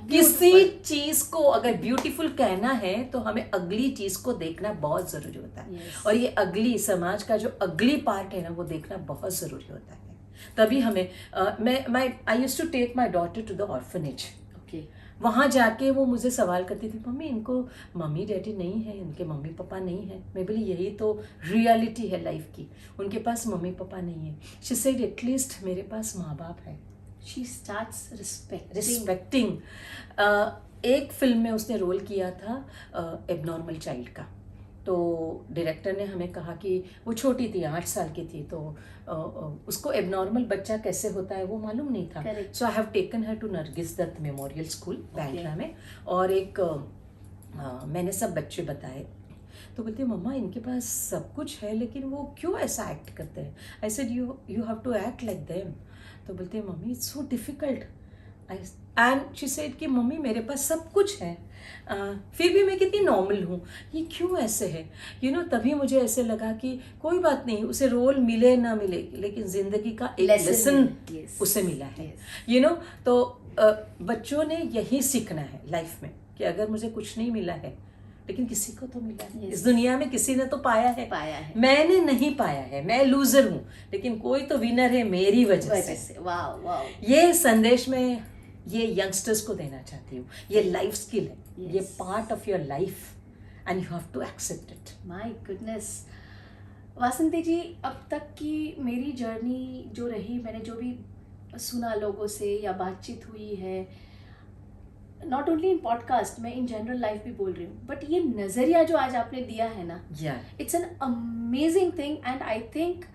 किसी चीज को अगर ब्यूटीफुल कहना है तो हमें अगली चीज को देखना बहुत जरूरी होता है। और ये अगली, समाज का जो अगली पार्ट है ना, वो देखना बहुत जरूरी होता है। तभी हमें I used to take my daughter to the orphanage. वहाँ जाके वो मुझे सवाल करती थी, मम्मी इनको मम्मी डैडी नहीं है, इनके मम्मी पापा नहीं है। मैं बोली यही तो रियलिटी है लाइफ की, उनके पास मम्मी पापा नहीं है। शी सेड एटलीस्ट मेरे पास माँ बाप है। She starts respecting. रिस्पेक्टिंग। एक फिल्म में उसने रोल किया था एबनॉर्मल चाइल्ड का। तो डायरेक्टर ने हमें कहा कि वो छोटी थी, 8 साल की थी, तो उसको एबनॉर्मल बच्चा कैसे होता है वो मालूम नहीं था। Correct. So I have taken her to Nargis Dutt memorial school Bandra में, और एक मैंने सब बच्चे बताए। तो बोलते मम्मा इनके पास सब कुछ है लेकिन वो क्यों ऐसा एक्ट करते हैं। I said you have to act like them. तो बोलते mummy it's so difficult. And she said कि मम्मी मेरे पास सब कुछ है, फिर भी मैं कितनी नॉर्मल हूँ, ये क्यों ऐसे है। तभी मुझे ऐसे लगा कि कोई बात नहीं, उसे रोल मिले ना मिले लेकिन ज़िंदगी का एक लेसन उसे मिला है। तो बच्चों ने यही सीखना है लाइफ में कि अगर मुझे कुछ नहीं मिला है लेकिन किसी को तो मिला है। इस दुनिया में किसी ने तो पाया है। मैंने नहीं पाया है, मैं लूजर हूँ, लेकिन कोई तो विनर है मेरी वजह से। वाह। ये संदेश मैं ये यंगस्टर्स को देना चाहती हूँ। ये लाइफ स्किल है, ये part of your life and you have to accept it. My goodness. Vasanti ji, अब तक की मेरी जर्नी जो रही, मैंने जो भी सुना लोगों से या बातचीत हुई है, नॉट ओनली इन पॉडकास्ट, मैं इन जनरल लाइफ भी बोल रही हूँ, बट ये नज़रिया जो आज आपने दिया है ना, it's an amazing thing. And I think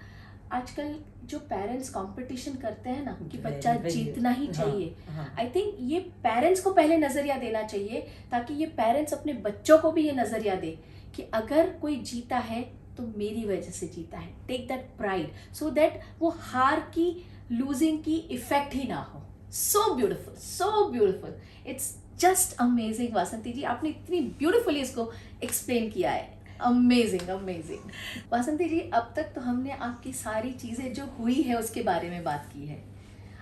आजकल जो पेरेंट्स कंपटीशन करते हैं ना कि बच्चा जीतना ही चाहिए, आई थिंक ये पेरेंट्स को पहले नज़रिया देना चाहिए, ताकि ये पेरेंट्स अपने बच्चों को भी ये नज़रिया दे कि अगर कोई जीता है तो मेरी वजह से जीता है। Take that pride so that वो हार की, लूजिंग की इफेक्ट ही ना हो। So beautiful, so beautiful, it's just amazing. Vasanti ji, आपने इतनी ब्यूटिफुली इसको एक्सप्लेन किया है। अमेजिंग। वासंती जी, अब तक तो हमने आपकी सारी चीज़ें जो हुई है उसके बारे में बात की है।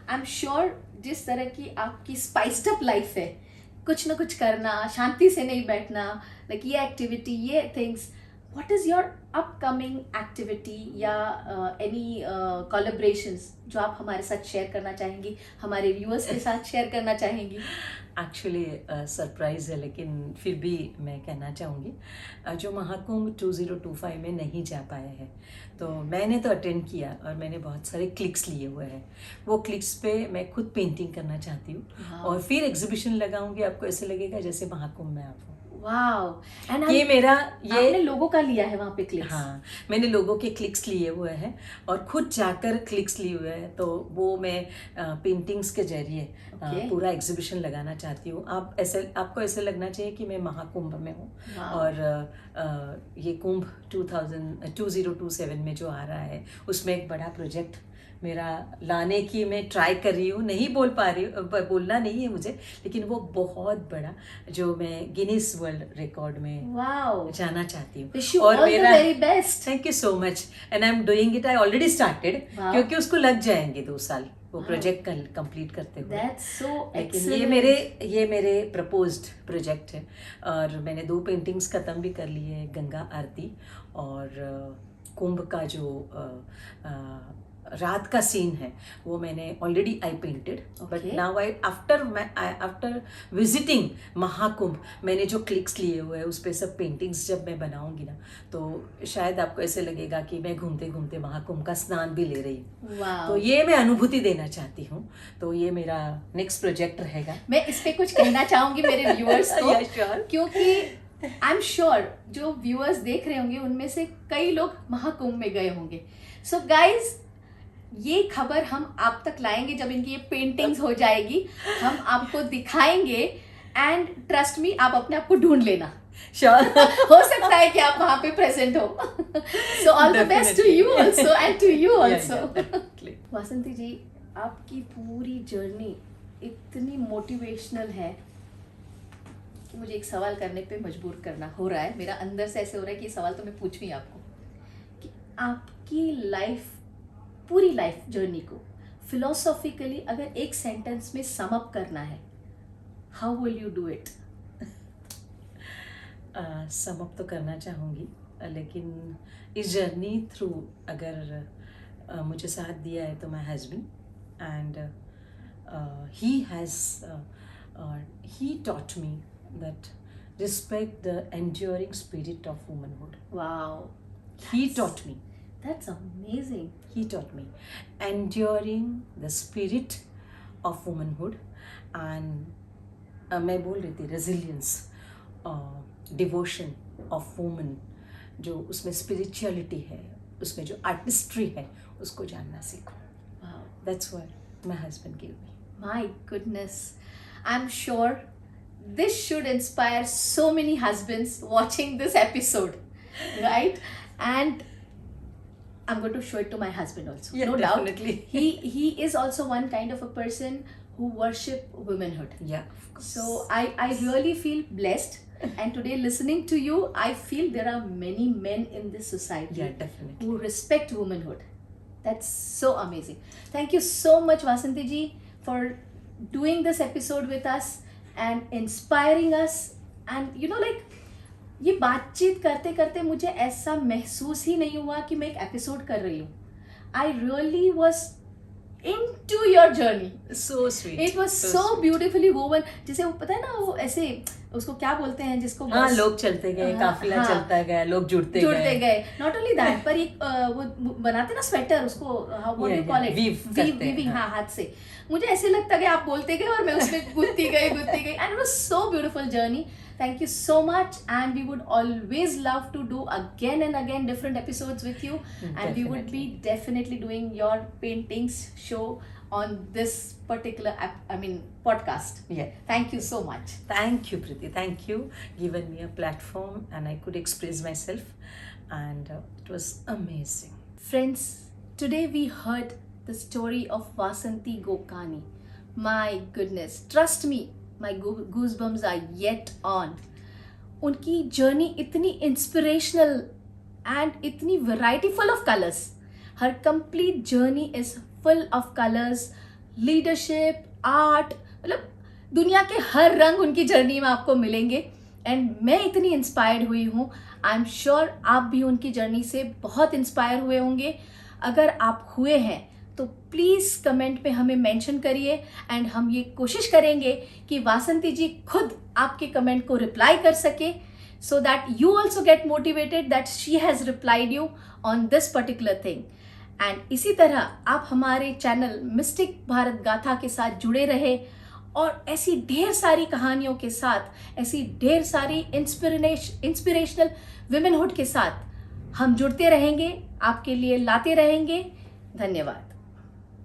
आई एम श्योर जिस तरह की आपकी स्पाइस्ड अप लाइफ है, कुछ ना कुछ करना, शांति से नहीं बैठना, लाइक ये एक्टिविटी, ये things, what is your upcoming activity या एनी कोलैबोरेशंस जो आप हमारे साथ शेयर करना चाहेंगी, हमारे व्यूअर्स के साथ शेयर करना चाहेंगी? एक्चुअली सरप्राइज़ है, लेकिन फिर भी मैं कहना चाहूँगी, जो महाकुंभ 2025 में नहीं जा पाया है, तो मैंने तो अटेंड किया और मैंने बहुत सारे क्लिक्स लिए हुए हैं। वो क्लिक्स पे मैं खुद पेंटिंग करना चाहती हूँ और फिर एग्जीबिशन लगाऊंगी। आपको ऐसे लगेगा जैसे महाकुंभ में आप हो। वाह। एंड ये आपने लोगों का लिया है वहाँ पे क्लिक्स? हाँ, मैंने लोगों के क्लिक्स लिए हुए हैं और खुद जाकर क्लिक्स लिए हुए हैं, तो वो मैं पेंटिंग्स के जरिए पूरा एग्जीबिशन लगाना चाहती हूँ। आपको ऐसे लगना चाहिए कि मैं महाकुंभ में हूँ। और ये कुंभ 2027 में जो आ रहा है, उसमें एक बड़ा प्रोजेक्ट मेरा लाने की मैं ट्राई कर रही हूँ। नहीं बोल पा रही हूँ, बोलना नहीं है मुझे, लेकिन वो बहुत बड़ा, जो मैं गिनीज वर्ल्ड रिकॉर्ड में जाना चाहती हूँ। और मेरा thank you so much and I am doing it. I already started, क्योंकि उसको लग जाएंगे 2 साल वो प्रोजेक्ट कंप्लीट करते हुए। लेकिन ये मेरे प्रपोज्ड प्रोजेक्ट है और मैंने 2 पेंटिंग्स खत्म भी कर ली है, गंगा आरती और कुंभ का जो रात का सीन है वो मैंने already I painted. But now after visiting Mahakumbh, मैंने जो क्लिक्स लिए हुए हैं उस पर सब पेंटिंग्स जब मैं बनाऊंगी ना, तो शायद आपको ऐसे लगेगा कि मैं घूमते घूमते महाकुंभ का स्नान भी ले रही हूँ। तो ये मैं अनुभूति देना चाहती हूँ, तो ये मेरा नेक्स्ट प्रोजेक्ट रहेगा। मैं इस पे कुछ कहना चाहूँगी मेरे व्यूअर्स को, क्योंकि आई एम श्योर जो व्यूअर्स देख रहे होंगे उनमें से कई लोग महाकुंभ में गए होंगे। सो गाइज, ये खबर हम आप तक लाएंगे जब इनकी ये पेंटिंग्स हो जाएगी, हम आपको दिखाएंगे एंड ट्रस्ट मी, आप अपने आप को ढूंढ लेना। श्योर हो सकता है कि आप वहां पे प्रेजेंट हो। So all the best to you also and to you also. Vasanti ji, आपकी पूरी जर्नी इतनी मोटिवेशनल है कि मुझे एक सवाल करने पे मजबूर करना हो रहा है। मेरा अंदर से ऐसे हो रहा है कि ये सवाल तो मैं पूछूं ही आपको कि आपकी लाइफ, पूरी लाइफ जर्नी को फिलोसॉफिकली अगर एक सेंटेंस में सम अप करना है, how will you do it? Sum up तो करना चाहूँगी, लेकिन इस जर्नी थ्रू अगर मुझे साथ दिया है तो my husband, and he has he taught me that respect the enduring spirit of womanhood. Wow. He taught me. That's amazing. He taught me enduring the spirit of womanhood. and मैं बोल रही थी resilience, devotion of woman, जो उसमें spirituality है, उसमें जो artistry है, उसको जानना सीखो. Wow. That's what my husband gave me. My goodness. I'm sure this should inspire so many husbands watching this episode, right? And I'm going to show it to my husband also. Yeah, no definitely. doubt. He is also one kind of a person who worship womanhood. Yeah, of course. So I really feel blessed. And today listening to you, I feel there are many men in this society Yeah, definitely. who respect womanhood. That's so amazing. Thank you so much, Vasanti ji, for doing this episode with us and inspiring us. And you know, like, ये बातचीत करते करते मुझे ऐसा महसूस ही नहीं हुआ कि मैं एक एपिसोड कर रही हूँ. I really was into your journey. So sweet. It was so sweet. beautifully woven. जैसे वो पता है ना, वो ऐसे उसको क्या बोलते हैं जिसको हाँ, बस लोग चलते गए, हाँ, काफिला हाँ, चलता गया, लोग जुड़ते गए. Not only that, पर एक वो बनाते ना स्वेटर, उसको what do you call it? weave करते हैं, Weaving, हाँ, हाथ से. मुझे ऐसे लगता है कि आप बोलते गए और मैं उसमें गुत्ती गई. And it was so beautiful journey. Thank you so much, and we would always love to do again and again different episodes with you. And we would be definitely doing your paintings show on this particular podcast. Yeah. Thank you so much. Thank you, Priti. Thank you. Given me a platform and I could express myself, and it was amazing. Friends, today we heard the story of Vasanti Gokani. My goodness, trust me, my goosebumps are yet on. उनकी journey इतनी inspirational and इतनी variety full of colours. Her complete journey is full of colours, leadership, art, मतलब दुनिया के हर रंग उनकी journey में आपको मिलेंगे. एंड मैं इतनी इंस्पायर्ड हुई हूँ. आई एम श्योर आप भी उनकी जर्नी से बहुत इंस्पायर हुए होंगे. अगर आप हुए हैं तो प्लीज़ कमेंट पे हमें मेंशन करिए, एंड हम ये कोशिश करेंगे कि वासंती जी खुद आपके कमेंट को रिप्लाई कर सके, so that you also get motivated that she has replied you on this particular thing. And इसी तरह आप हमारे चैनल मिस्टिक भारत गाथा के साथ जुड़े रहे, और ऐसी ढेर सारी कहानियों के साथ, ऐसी ढेर सारी इंस्पिरेशनल विमेनहुड के साथ हम जुड़ते रहेंगे, आपके लिए लाते रहेंगे. धन्यवाद.